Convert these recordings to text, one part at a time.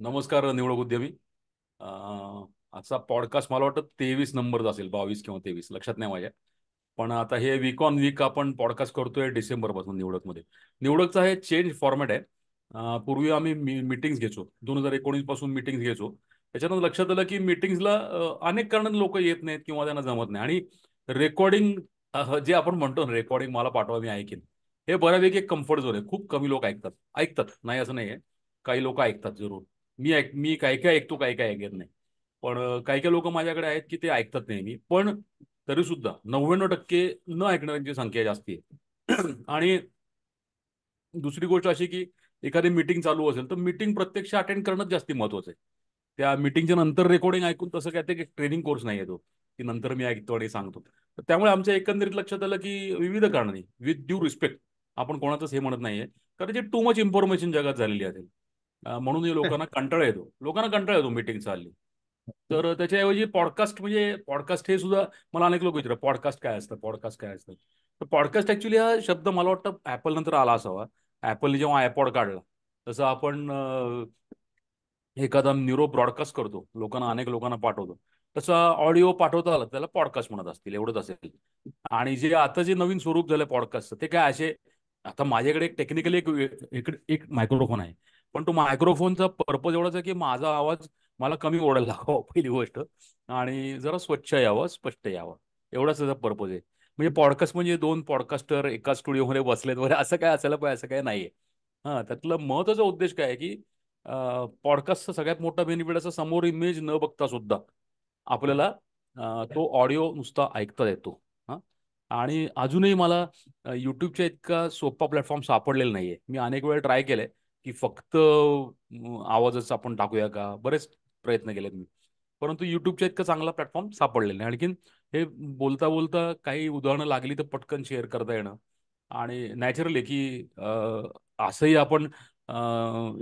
नमस्कार निवडक उद्यमी. आजचा पॉडकास्ट मला वाटतं 23 नंबरचा असेल, 22 किंवा 23 लक्षात नाही माझ्या. पण आता हे वीक ऑन वीक आपण पॉडकास्ट करतोय डिसेंबरपासून निवडकमध्ये. निवडकचा हे चेंज फॉर्मॅट आहे. पूर्वी आम्ही मीटिंग्स घ्यायचो, 2019 पासून मीटिंग्स घ्यायचो. त्याच्यानंतर लक्षात आलं की मीटिंग्सला अनेक कारणांनी लोक येत नाहीत किंवा त्यांना जमत नाही. आणि रेकॉर्डिंग, जे आपण म्हणतो ना, रेकॉर्डिंग मला पाठवा मी ऐकेन, हे बऱ्यापैकी एक कम्फर्ट झोन आहे. खूप कमी लोक ऐकतात. ऐकतात नाही असं नाही आहे, काही लोक ऐकतात जरूर. मी काय काय ऐकतो, काय काय ऐकत नाही. पण काही काही लोक माझ्याकडे आहेत की ते ऐकतात नेहमी, पण तरी सुद्धा 99% न ऐकणाऱ्यांची संख्या जास्ती आहे. आणि दुसरी गोष्ट अशी की एखादी मीटिंग चालू असेल तर मीटिंग प्रत्यक्ष अटेंड करणं जास्ती महत्वाचं आहे. त्या मीटिंगच्या नंतर रेकॉर्डिंग ऐकून तसं काय ते ट्रेनिंग कोर्स नाही येतो की नंतर मी ऐकतो आणि सांगतो. तर त्यामुळे आमच्या एकंदरीत लक्षात आलं की विविध कारणांनी, विथ ड्यू रिस्पेक्ट, आपण कोणाचंच हे म्हणत नाहीये, कारण जे टू मच इन्फॉर्मेशन जगात झालेली आहे. म्हणून हे लोकांना कंटाळा येतो मीटिंग चालली. तर त्याच्याऐवजी पॉडकास्ट, म्हणजे पॉडकास्ट हे सुद्धा मला अनेक लोक विचारतात पॉडकास्ट काय असतं, पॉडकास्ट काय असतं. तर पॉडकास्ट ऍक्च्युली हा शब्द मला वाटतं ऍपल नंतर आला असावा. ऍपलने जेव्हा आयपॉड काढला, तसं आपण एखादा न्यूरो ब्रॉडकास्ट करतो, लोकांना, अनेक लोकांना पाठवतो, तसा ऑडिओ पाठवता आला त्याला पॉडकास्ट म्हणत असतील, एवढंच असेल. आणि जे आता जे नवीन स्वरूप झालं पॉडकास्टचं, ते काय असे, आता माझ्याकडे एक टेक्निकली एक मायक्रोफोन आहे. पण तो मायक्रोफोनचा पर्पज एवढाच आहे की माझा आवाज मला कमी ओरडायला लागावा, पहिली गोष्ट. आणि जरा स्वच्छ यावं, स्पष्ट यावं, एवढाच त्याचा पर्पज आहे. म्हणजे पॉडकास्ट म्हणजे दोन पॉडकास्टर एका स्टुडिओमध्ये बसलेत वगैरे असं काय असायला पाहिजे, असं काय नाहीये. हा, त्यातलं महत्वाचा उद्देश काय आहे की पॉडकास्टचा सगळ्यात मोठा बेनिफिट असा, समोर इमेज न बघता सुद्धा आपल्याला तो ऑडिओ नुसता ऐकता येतो. हा. आणि अजूनही मला युट्यूबच्या इतका सोपा प्लॅटफॉर्म सापडलेला नाहीये. मी अनेक वेळा ट्राय केलंय की फक्त आवाजच आपण टाकूया का, बरेच प्रयत्न केलेत मी. परंतु युट्यूबच्या इतका चांगला प्लॅटफॉर्म सापडलेला नाही. आणखीन हे बोलता बोलता काही उदाहरणं लागली तर पटकन शेअर करता येणं. आणि नॅचरली की असंही आपण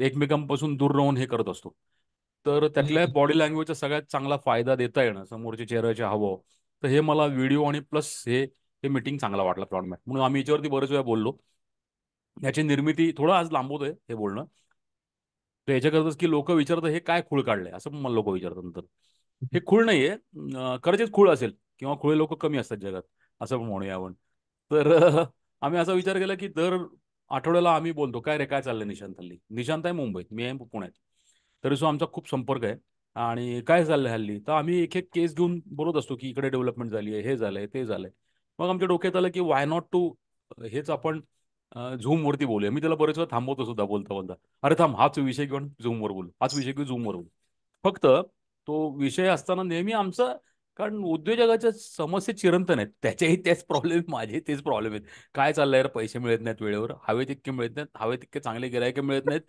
एकमेकांपासून दूर राहून हे करत असतो. तर त्यातल्या बॉडी लँग्वेजचा सगळ्यात चांगला फायदा देता येणं, समोरच्या चेहऱ्याच्या हावभाव. तर हे मला व्हिडिओ आणि प्लस हे मीटिंग चांगला वाटला फॉर्मॅट, म्हणून आम्ही याच्यावरती बरेच वेळा बोललो. याची निर्मिती थोडं आज लांबवतोय हे बोलणं. तर याच्याकरताच की लोक विचारतात हे काय खूळ काढलंय, असं पण मला लोक विचारतात नंतर. हे खूळ नाहीये, कदाचित खूळ असेल किंवा खुळे लोक कमी असतात जगात, असं पण म्हणूया आपण. तर आम्ही असा विचार केला की दर आठवड्याला आम्ही बोलतो, काय रे काय चाललंय निशांत हल्ली. निशांत आहे मुंबईत, मी आहे पुण्यात. तरी सुद्धा आमचा खूप संपर्क आहे. आणि काय चाललंय हल्ली, तर आम्ही एक एक केस घेऊन बोलत असतो की इकडे डेव्हलपमेंट झाली आहे, हे झालंय, ते झालंय. मग आमच्या डोक्यात आलं की वाय नॉट टू हेच आपण झूम वरती बोलूया. मी त्याला बरेच वेळा थांबवतो सुद्धा बोलता बोलता, अरे थांब, हाच विषय घेऊन झूमवर बोलू, हाच विषय घेऊन झूमवर बोलू. फक्त तो विषय असताना नेहमी आमचं, कारण उद्योजकाच्या समस्या चिरंतन आहेत, त्याच्याही तेच प्रॉब्लेम, माझे तेच प्रॉब्लेम आहेत. काय चाललंय रे, पैसे मिळत नाहीत वेळेवर, हवे तितके मिळत नाहीत, हवे तितके चांगले गिरायके मिळत नाहीत.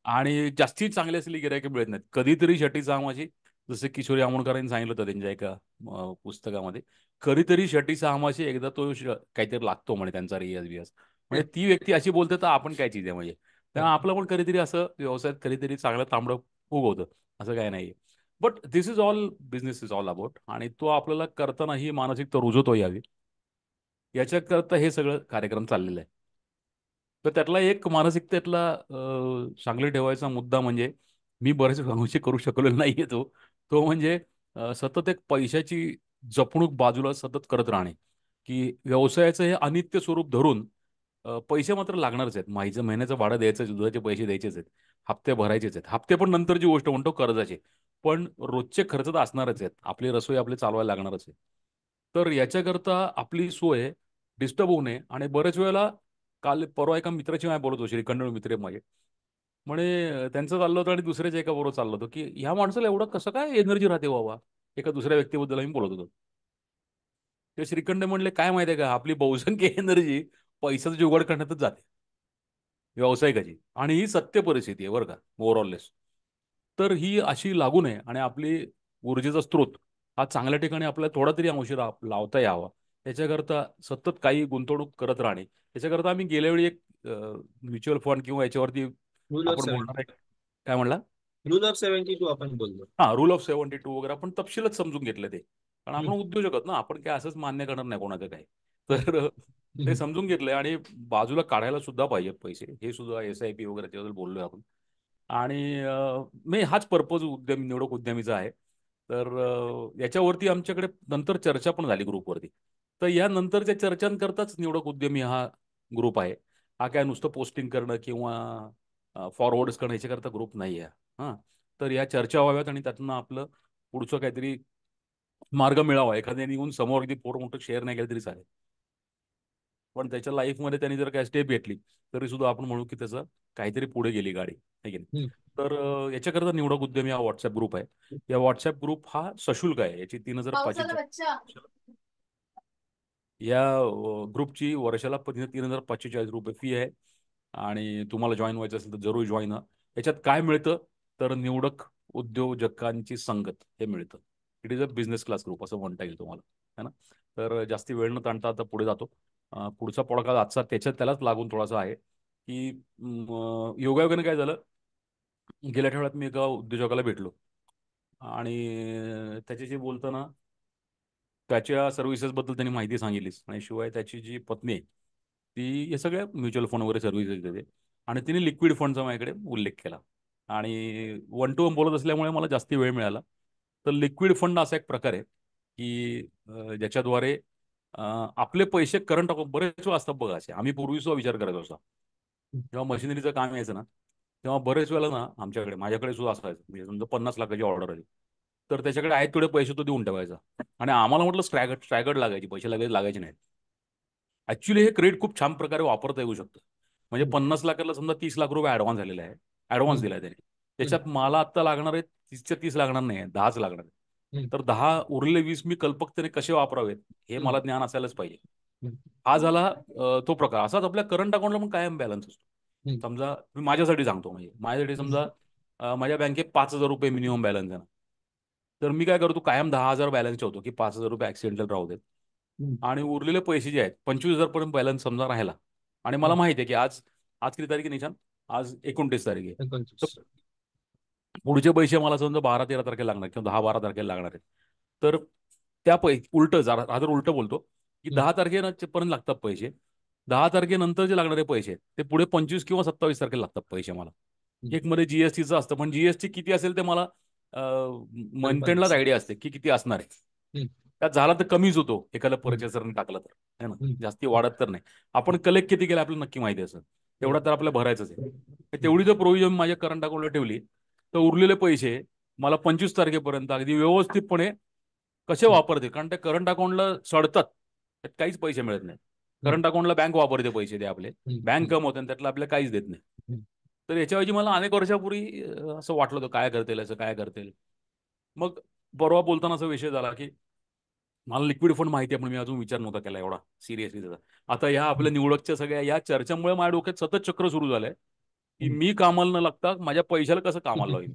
आणि जास्तीत चांगली असलेली गिरायके मिळत नाहीत. कधीतरी शटी सामाची, जसं किशोरी आमोणकरांनी सांगितलं होतं त्यांच्या एका पुस्तकामध्ये, कधीतरी शटी सामाशी एकदा तो काहीतरी लागतो म्हणे त्यांचा रियाज बियाज. म्हणजे ती व्यक्ती अशी बोलते तर आपण काय चीज आहे म्हणजे. तेव्हा आपलं पण कधीतरी असं व्यवसायात कधीतरी चांगलं तांबडं उगवतं, असं काय नाही. But this is all, business is all about. आणि तो आपल्याला करताना ही मानसिकता रुजवता यावी, याच्याकरता हे सगळं कार्यक्रम चाललेलं आहे. तर त्यातला एक मानसिकतेतला चांगले ठेवायचा मुद्दा म्हणजे, मी बरेच गोष्टी करू शकलेलो नाहीये तो. तो म्हणजे सतत एक पैशाची जपणूक बाजूला सतत करत राहणे. की व्यवसायाचं हे अनित्य स्वरूप धरून पैसे मात्र लागणारच आहेत. महिन्याचं भाडं द्यायचं, दुधाचे पैसे द्यायचेच आहेत, हप्ते भरायचेच आहेत. हप्ते पण नंतरची गोष्ट म्हणतो, कर्जाचे. पण रोजचे खर्च तर असणारच आहेत. आपली रसोई आपली चालवायला लागणारच आहे. तर याच्याकरता आपली सोय डिस्टर्ब होऊ नये. आणि बरेच वेळेला, काल परवा एका मित्राची माझ्या बोलत होतो, श्रीखंड मित्र आहे माझे. म्हणे त्यांचं चाललं होतं आणि दुसऱ्याच्या एका बरोबर चाललं होतं की ह्या माणसाला एवढं कसं काय एनर्जी राहते बाबा. एका दुसऱ्या व्यक्तीबद्दल आम्ही बोलत होतो. ते श्रीखंड म्हणले, काय माहिती आहे का, आपली बहुसंख्य एनर्जी पैशाचा जुगाड करण्यातच जाते, व्यावसायिकाची. आणि ही सत्य परिस्थिती आहे बरं का, ओव्हरऑललेस. तर ही अशी लागू नये आणि आपली ऊर्जेचा स्रोत हा चांगल्या ठिकाणी आपल्याला थोडा तरी अंशी लावता यावा, याच्याकरता सतत काही गुंतवणूक करत राहणे. याच्याकरता आम्ही गेल्या वेळी एक म्युच्युअल फंड किंवा याच्यावरती रूल ऑफ आपण बोलणार 70. आहे. काय म्हणला? रूल ऑफ 72 आपण बोललो. हा, रूल ऑफ 72 वगैरे आपण तपशीलच समजून घेतले ते. कारण आपण हम्म. उद्योजक आहोत ना, आपण काय असंच मान्य करणार नाही कोणाचं काय. तर ते हम्म. समजून घेतलंय. आणि बाजूला काढायला सुद्धा पाहिजेत पैसे, हे सुद्धा SIP वगैरे त्याबद्दल बोललोय आपण. आणि मी हाच पर्पज निवडक उद्यमीचा आहे. तर याच्यावरती आमच्याकडे नंतर चर्चा पण झाली ग्रुपवरती. तर या नंतरच्या चर्चांकरताच निवडक उद्यमी हा ग्रुप आहे. हा काय नुसतं पोस्टिंग करणं किंवा फॉरवर्ड्स करणं याच्याकरता ग्रुप नाही आहे. हां, तर या चर्चा व्हाव्यात आणि त्यातनं आपलं पुढचं काहीतरी मार्ग मिळावा. एखाद्याने येऊन समोर अगदी मोठं शेअर नाही केलं तरी चालेल. पण त्याच्या लाईफमध्ये त्यांनी जर काही स्टेप घेतली तरी सुद्धा आपण म्हणू की त्याचं काहीतरी पुढे गेली गाडी, आहे की नाही. हम्म. तर याच्याकरता निवडक उद्यमी हा व्हॉट्सअप ग्रुप आहे. या व्हॉट्सअप ग्रुप हा सशुल्क आहे. याची 3,500 या ग्रुपची वर्षाला ₹3,545 फी आहे. आणि तुम्हाला जॉईन व्हायचं असेल तर जरूर जॉईन व्हा. याच्यात काय मिळतं तर निवडक उद्योजकांची संगत हे मिळतं. It is a business class group असं म्हणता येईल तुम्हाला, है ना. तर जास्ती वेळ न ताणता आता पुढे जातो. पुढचा पॉडकास्ट आजचा त्यालाच लागून थोडासा आहे की योगायोगाने काय झालं, गेल्या आठवड्यात मी एका उद्योजकाला भेटलो आणि त्याच्याशी बोलताना त्याच्या सर्व्हिसेसबद्दल त्यांनी माहिती सांगितलीच आणि शिवाय त्याची जी पत्नी आहे ती हे सगळ्या म्युच्युअल फंड वगैरे सर्व्हिसेस देते आणि तिने लिक्विड फंडचा माझ्याकडे उल्लेख केला. आणि वन टू वन बोलत असल्यामुळे मला जास्ती वेळ मिळाला. तर लिक्विड फंड असा एक प्रकार आहे की ज्याच्याद्वारे आपले पैसे करंट अकाउंट बरेच वेळा असतात बघा असे. आम्ही पूर्वी सुद्धा विचार करायचो असा, जेव्हा मशिनरीचं काम यायचं ना तेव्हा बरेच वेळेला ना आमच्याकडे माझ्याकडे सुद्धा असायचं. म्हणजे समजा 50 लाखाची ऑर्डर आली तर त्याच्याकडे आहेत तेवढे पैसे तो देऊन ठेवायचा. आणि आम्हाला म्हटलं स्ट्रॅगर्ड लागायची, पैसे लागायचे नाहीत. ऍक्च्युली हे क्रेडिट खूप छान प्रकारे वापरता येऊ शकतं. म्हणजे 50 लाखाला समजा 30 लाख रुपये ऍडव्हान्स झालेला आहे, ऍडव्हान्स हम्म. दिलाय त्याने. हम्म. त्याच्यात मला आत्ता लागणार आहे 30च्या 30 लागणार नाही, 10च लागणार आहे. हम्म. तर 10 उरलेले 20 मी कल्पकतेने कसे वापरावेत हे हम्म. मला ज्ञान असायलाच पाहिजे. हम्म. हा झाला तो प्रकार. असाच आपल्या करंट अकाउंटला पण कायम बॅलन्स असतो. हम्म. समजा मी माझ्यासाठी सांगतो, म्हणजे माझ्यासाठी समजा माझ्या बँकेत ₹5,000 मिनिमम बॅलन्स आहे ना, तर मी काय करतो कायम 10,000 बॅलन्स ठेवतो की ₹5,000 ऍक्सिडेंटल राहू देत. हम्म. आणि उरलेले पैसे जे आहेत 25,000 पर्यंत बॅलन्स समजा राहिला आणि मला माहिती आहे की आज आज किती तारीख आहे निशान, आज 29 तारीख आहे. एकोणतीस. तर पुढचे पैसे मला समजा 12-13 तारखेला लागणार किंवा 10-12 तारखेला लागणार आहेत. तर त्या उलट जरा जर उलट बोलतो की हम्म. 10 तारखेपर्यंत लागतात पैसे. 10 तारखेनंतर जे लागणारे पैसे ते पुढे 25 किंवा 27 तारखेला लागतात पैसे मला. हम्म. एक मध्ये जीएसटीचं असतं, पण जीएसटी किती असेल ते मला मंथ एंडलाच कल्पनाच. आयडिया असते की किती असणार आहे. हम्म. त्यात झाला तर कमीच होतो एखाद्या हम्म. परचेसरने टाकला तर, है ना. हम्म. जास्ती वाढत तर नाही. आपण कलेक्ट किती केलं आपल्याला नक्की माहिती असं, तेवढा तर आपल्याला भरायचंच आहे. हम्म. तेवढी जर प्रोव्हिजन माझ्या करंट अकाउंटला ठेवली तर उरलेले पैसे मला 25 तारखेपर्यंत अगदी व्यवस्थितपणे कसे हम्म. वापरते. कारण त्या करंट अकाउंटला सडतात, त्यात काहीच पैसे मिळत नाही. हम्म. करंट अकाउंटला बँक वापरते पैसे ते आपले, हम्म. बँक हम्म. कमवते आणि त्यातलं आपल्याला काहीच देत नाही. हम्म. तर याच्याऐवजी मला अनेक वर्षापूर्वी असं वाटलं होतं काय करतील असं काय करतील. मग परवा बोलताना असा विषय झाला की मला लिक्विड फंड माहिती आहे पण मी अजून विचार नव्हता केला एवढा सिरियसली त्याचा. आता या आपल्या निवडकच्या सगळ्या या चर्चांमुळे माझ्या डोक्यात सतत चक्र सुरू झालंय की हम्म. मी कामाला न लागता माझ्या पैशाला कसं कामाला लावेन.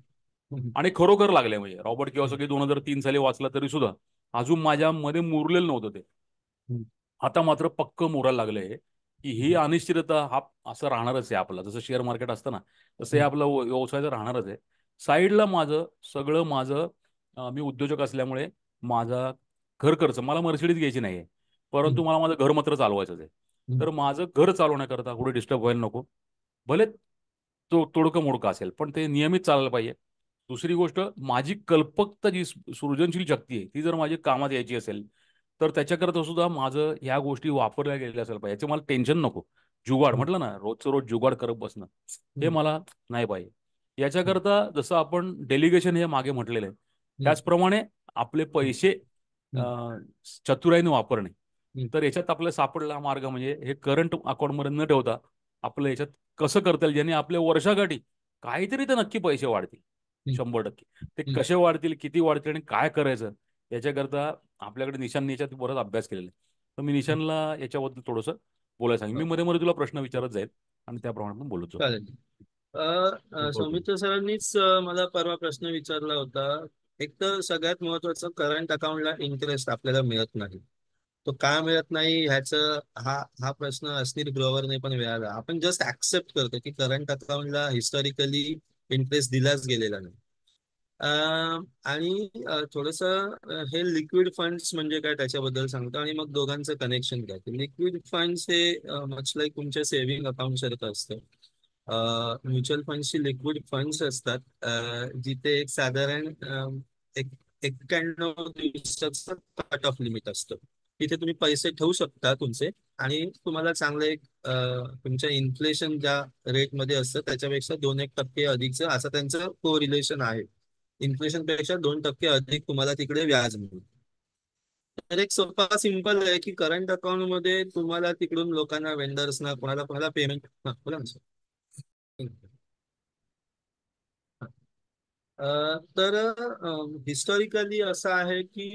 हम्म. आणि खरोखर लागले, म्हणजे रॉबर्ट किंवा हम्म. सगळे 2003 साली वाचला तरी सुद्धा अजून माझ्यामध्ये मुरलेलं नव्हतं ते. हम्म. आता मात्र पक्क मोरायला लागलंय की ही अनिश्चितता हा असं राहणारच आहे आपलं. जसं शेअर मार्केट असतं ना तसं हे हम्म. आपलं व्यवसाय तर राहणारच आहे. साईडला माझं मी उद्योजक असल्यामुळे माझा घर खर्च मला मर्सिडीज घ्यायची नाहीये, हम्म. परंतु मला माझं घर मात्र चालवायचंच आहे. हम्म. तर माझं घर चालवण्याकरता कुठे डिस्टर्ब व्हायला नको. भले तो तोडकं मोडकं असेल पण ते नियमित चालायला पाहिजे. दुसरी गोष्ट, माझी कल्पकता जी सृजनशील शक्ती आहे ती जर माझी कामात यायची असेल तर त्याच्याकरता सुद्धा माझं ह्या गोष्टी वापरल्या गेलेल्या असायला पाहिजे. याचे मला टेन्शन नको. जुगाड हम्म. म्हटलं ना, रोजचं रोज जुगाड करत बसणं हे हम्म. मला नाही पाहिजे. हम्म. याच्याकरता जसं आपण डेलिगेशन हे मागे म्हटलेलं आहे त्याचप्रमाणे आपले पैसे हम्म. चतुराईने वापरणे. हम्म. तर याच्यात आपला सापडला मार्ग म्हणजे हे करंट अकाउंटमध्ये न ठेवता आपलं याच्यात कसं करता येईल ज्याने आपल्या वर्षाकाठी काहीतरी तर नक्की पैसे वाढतील. हम्म. 100%. ते हम्म. कसे वाढतील, किती वाढतील आणि काय करायचं याच्याकरता आपल्याकडे निशांनी याच्यात बराच अभ्यास केलेला आहे. तर मी हम्म. निशांना याच्याबद्दल थोडंसं बोलायला सांगेन. मी मध्ये मध्ये तुला प्रश्न विचारत जाईल आणि त्याप्रमाणे आपण बोलत जाऊ. चालेल. सौमित्र सरांनीच मला परवा प्रश्न विचारला होता. एक तर सगळ्यात महत्वाचं, करंट अकाउंटला इंटरेस्ट आपल्याला मिळत नाही. तो का मिळत नाही ह्याचं हा हा प्रश्न अस्नील ग्रोवरने पण मिळाला. आपण जस्ट ऍक्सेप्ट करतो की करंट अकाउंटला हिस्टॉरिकली इंटरेस्ट दिलाच गेलेला नाही. आणि थोडस हे लिक्विड फंड्स म्हणजे काय त्याच्याबद्दल सांगतो आणि मग दोघांचं कनेक्शन काय. लिक्विड फंड्स हे मच लाईक तुमच्या सेव्हिंग अकाउंट सारखं असतं. म्युच्युअल फंडची लिक्विड फंड्स असतात, जिथे एक साधारण एक 91 दिवसाचं कट ऑफ लिमिट असतं. तिथे तुम्ही पैसे ठेवू शकता तुमचे, आणि तुम्हाला चांगलं एक तुमच्या इन्फ्लेशन ज्या रेटमध्ये असतं त्याच्यापेक्षा 2-1% अधिकचं असं त्यांचं को रिलेशन आहे. इन्फ्लेशन पेक्षा 2% अधिक तुम्हाला तिकडे व्याज मिळेल. तर एक सोपा सिंपल आहे की करंट अकाउंट मध्ये तुम्हाला तिकडून लोकांना, वेंडर्सना, कोणाला कोणाला पेमेंट, बोला ना sir. तर हिस्टॉरिकली असं आहे की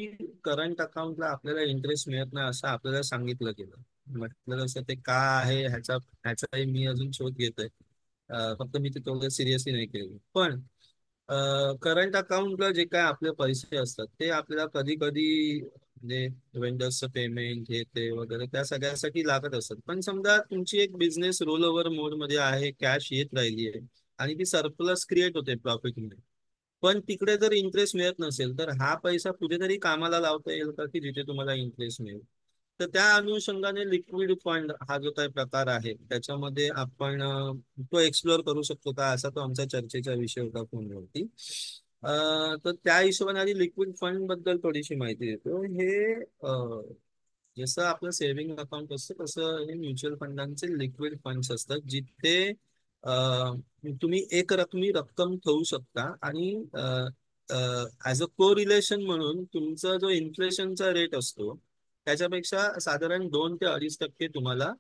करंट अकाउंटला आपल्याला इंटरेस्ट मिळत नाही असं आपल्याला सांगितलं गेलं. म्हटलं कसं ते का आहे ह्याचाही मी अजून शोध घेतोय. फक्त मी ते तेवढं सिरियसली नाही केलं. पण करंट अकाउंटला जे काय आपले पैसे असतात ते आपल्याला कधी कधी म्हणजे वेंडर्सचं पेमेंट हे ते वगैरे त्या सगळ्यासाठी लागत असतात. पण समजा तुमची एक बिझनेस रोल ओव्हर मोड मध्ये आहे, कॅश येत राहिली आहे आणि ती सरप्लस क्रिएट होते प्रॉफिटमध्ये, पण तिकडे जर इंटरेस्ट मिळत नसेल तर हा पैसा कुठेतरी कामाला लावता येईल का की जिथे तुम्हाला इंटरेस्ट मिळेल. तर त्या अनुषंगाने लिक्विड फंड हा जो काही प्रकार आहे त्याच्यामध्ये आपण तो एक्सप्लोअर करू शकतो का, असा तो आमचा चर्चेचा विषय होता फोनवरती. तर त्या हिशोबाने आधी लिक्विड फंड बद्दल थोडीशी माहिती देतो. हे जसं आपलं सेव्हिंग अकाउंट असतं तसं हे म्युच्युअल फंडांचे लिक्विड फंड्स असतात, जिथे तुम्ही एक रकमी रक्कम ठेवू शकता, आणि ऍज अ को रिलेशन म्हणून तुमचा जो इन्फ्लेशनचा रेट असतो त्याच्यापेक्षा साधारण 2 ते 2.5% तुम्हाला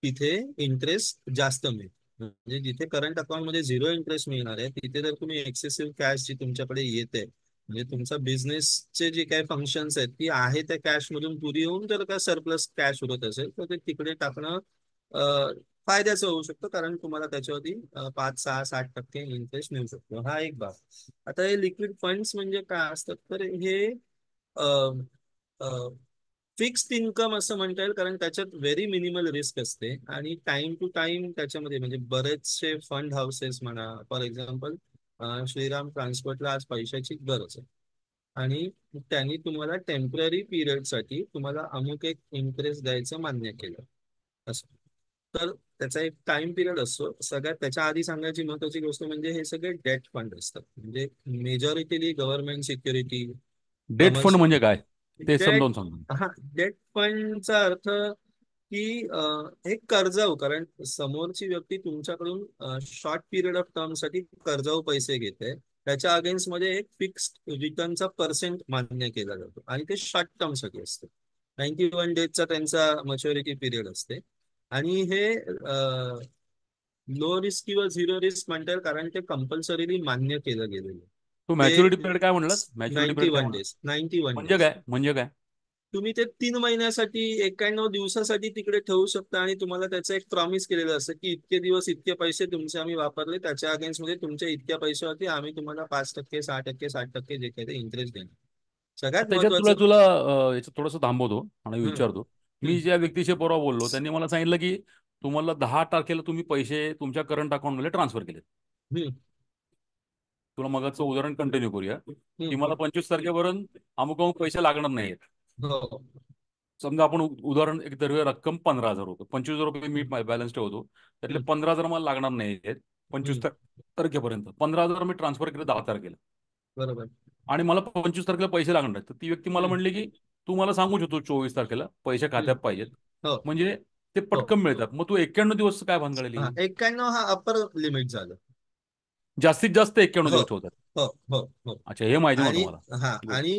तिथे इंटरेस्ट जास्त मिळेल. म्हणजे जिथे करंट अकाउंट मध्ये 0 इंटरेस्ट मिळणार आहे तिथे जर तुम्ही एक्सेसिव्ह कॅश जी तुमच्याकडे येते, म्हणजे तुमचा बिझनेसचे जे काही फंक्शन्स आहेत ती आहे त्या कॅश मधून पुरी होऊन जर का सरप्लस कॅश उरत असेल तर ते तिकडे टाकणं फायद्याचं होऊ शकतं, कारण तुम्हाला त्याच्यावरती 5, 6, 7% इंटरेस्ट मिळू शकतो. हा एक भाग. आता हे लिक्विड फंड्स म्हणजे काय असतात, तर हे फिक्स्ड इन्कम असं म्हणता येईल, कारण त्याच्यात व्हेरी मिनिमल रिस्क असते आणि टाइम टू टाइम त्याच्यामध्ये म्हणजे बरेचसे फंड हाऊसेस म्हणा, फॉर एक्झाम्पल श्रीराम ट्रान्सपोर्टला आज पैशाची गरज आहे आणि त्यांनी तुम्हाला टेम्पररी पिरियडसाठी तुम्हाला अमुक एक इंटरेस्ट द्यायचं मान्य केलं असं. तर त्याचा एक टाइम पिरियड असतो. सगळ्यात त्याच्या आधी सांगायची महत्वाची गोष्ट म्हणजे हे सगळे डेट फंड असतात, म्हणजे मेजॉरिटीली government security, debt fund commercial. म्हणजे काय ते डेट, समजावून सांगा. हा, डेट फंडचा अर्थ की एक कर्जाऊ, कारण समोरची व्यक्ती तुमच्याकडून शॉर्ट पिरियड ऑफ टर्म साठी कर्जाऊ पैसे घेते, त्याच्या अगेन्स्ट मध्ये एक फिक्स्ड रिटर्नचा पर्सेंट मान्य केला जातो आणि ते शॉर्ट टर्म साठी असते. 91 डेजचा त्यांचा मच्युरिटी पिरियड असते, आणि हे लो रिस्क किंवा झिरो रिस्क म्हणतात कारण ते कंपल्सरीली मान्य केलं गेलेलं आहे. तो मॅच्युरिटी ते पिरियड काय म्हणलात? मॅच्युरिटी नाईन्टी पिरियड काय वन म्हणलात? डेज 91 म्हणजे डेज काय, म्हणजे काय? तुम्ही ते 3 महिन्यासाठी, 91 दिवसासाठी तिकडे ठेवू शकता, आणि तुम्हाला त्याचं एक प्रॉमिस केलेलं असतं की इतके दिवस इतके पैसे तुमचे आम्ही वापरले, त्याच्या अगेन्स्ट मध्ये तुमच्या इतक्या पैशावरती आम्ही तुम्हाला 5%, 6%, 60% जे काही ते इंटरेस्ट देणार. सगळ्यात त्याच्यात तुला महत्वाचं. तुला याच्यात थोडंसं थांबवतो आणि हम्म, विचारतो. मी हम्म, ज्या व्यक्तीशी परवा बोललो त्यांनी मला सांगितलं की तुम्हाला 10 तारखेला तुम्ही पैसे तुमच्या करंट अकाउंटमध्ये ट्रान्सफर केले. हम्म, तुला मगाचं उदाहरण कंटिन्यू करूया की हम्म, मला 25 तारखेपर्यंत अमुक अमुक पैसे लागणार नाहीत. हो. समजा आपण उदाहरण एक धरूया, रक्कम 15,000 रुपये, 25,000 रुपये मी बॅलन्स ठेवतो, त्यातले हम्म, 15,000 मला लागणार नाही आहेत हम्म, 25 तारखेपर्यंत. 15,000 मी ट्रान्सफर केले 10 तारखेला बरोबर. आणि मला 25 तारखेला पैसे लागणार आहेत. तर ती व्यक्ती मला हम्म, म्हणली की तू मला सांगू शकतो 24 तारखेला पैसे खात्यात हम्म, पाहिजेत, हो, म्हणजे ते हो. पटकन मिळतात. मग तू 91 दिवस काय भानगडली? हा, 91 हा अपर लिमिट झालं. जास्तीत जास्त 91 हो, दिवस ठेवतात? हो, हो, हो. अच्छा, हे माहिती नव्हतं आणि मला. हा, गुड. आणि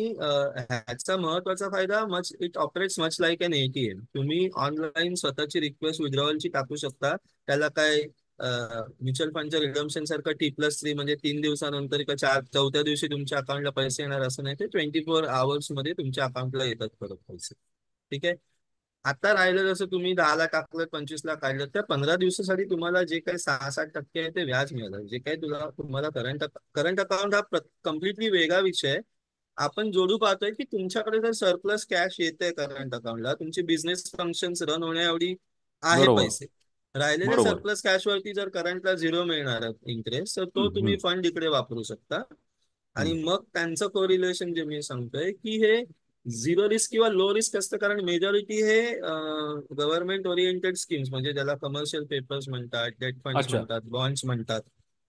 ह्याचा महत्वाचा फायदा, it operates much like N ATM. तुम्ही ऑनलाईन स्वतःची रिक्वेस्ट विड्रॉवलची टाकू शकता. त्याला काय म्युच्युअल फंडच्या रिडम्शन सारखं T+3 म्हणजे 3 दिवसानंतर का चौथ्या दिवशी तुमच्या अकाउंटला पैसे येणार असं नाही. ते 24 hours मध्ये तुमच्या अकाउंटला येतात परत पैसे. ठीक आहे. आता राहिलं जसं तुम्ही 10ला टाकलं, 25ला काढलं, त्या 15 दिवसासाठी तुम्हाला जे काही 6-7% आहे ते व्याज मिळालं. जे काही तुम्हाला करंट करंट अकाउंट हा कम्प्लिटली वेगळा विषय आहे. आपण जोडू पाहतोय की तुमच्याकडे जर सरप्लस कॅश येते करंट अकाउंटला, तुमची बिझनेस फंक्शन्स रन होण्या एवढी आहे बरोबर. पैसे, राहिलेल्या बरोबर. सरप्लस कॅशवरती जर करंटला 0 मिळणार इंटरेस्ट, तर तो हम्म, तुम्ही हम्म, फंड इकडे वापरू शकता. आणि हम्म. मग त्यांचं कोरिलेशन जे मी सांगतोय की हे झिरो रिस्क किंवा लो रिस्क असतं, कारण मेजॉरिटी हे गव्हर्नमेंट ओरिएंटेड स्कीम्स, म्हणजे ज्याला कमर्शियल पेपर्स म्हणतात, डेट फंड्स अच्छा. म्हणतात, बॉन्ड्स म्हणतात,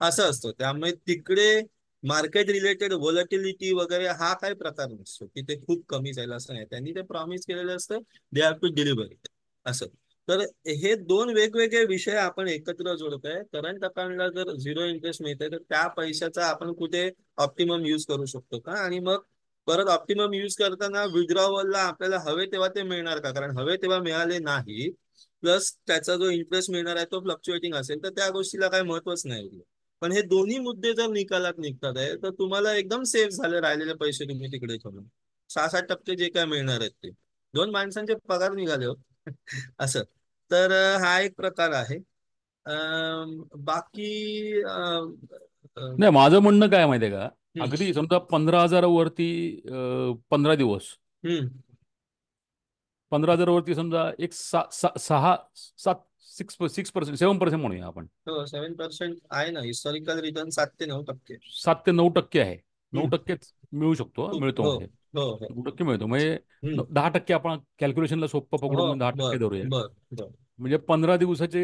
असं असतं. त्यामुळे तिकडे मार्केट रिलेटेड व्होलॅटिलिटी वगैरे हा काही प्रकार नसतो, की ते खूप कमी जाईल असं नाही. त्यांनी ते प्रॉमिस केलेलं असतं, they have to deliver it असं. तर हे दोन वेगवेगळे विषय आपण एकत्र जोडतोय. करंट अकाउंटला जर झिरो इंटरेस्ट मिळते, तर त्या पैशाचा आपण कुठे ऑप्टिमम यूज करू शकतो का, आणि मग परत ऑप्टिमम यूज करताना विड्रॉवलला आपल्याला हवे तेव्हा ते मिळणार का, कारण हवे तेव्हा मिळाले नाही, प्लस त्याचा जो इंटरेस्ट मिळणार आहे तो फ्लक्च्युएटिंग असेल, तर त्या गोष्टीला काही महत्वच नाही उरलं. पण हे दोन्ही मुद्दे जर निकालात निघतात आहे, तर तुम्हाला एकदम सेफ झाले राहिलेले पैसे तुम्ही तिकडे ठेवून. 6-7% जे काय मिळणार आहेत ते दोन माणसांचे पगार निघाले हो. असं. तर हा एक प्रकार आहे. बाकी नाही, माझं म्हणणं काय माहितीये का, हम्म, अगदी समजा 15,000 वरती 15 दिवस, हम्म. 15,000 वरती समजा एक 6-7 6% 7% म्हणूया आपण. हो, 7% आहे ना, हिस्टॉरिकल रिटर्न 7 ते 9%. 7 ते 9% आहे. नऊ हम्म. टक्केच मिळू शकतो, मिळतो हो, म्हणजे हो, हो. 9% मिळतो म्हणजे हम्म. 10% आपण कॅल्क्युलेशनला सोपं हो, पकडून 10% बर, धरूया. बर, बर. म्हणजे 15 दिवसाचे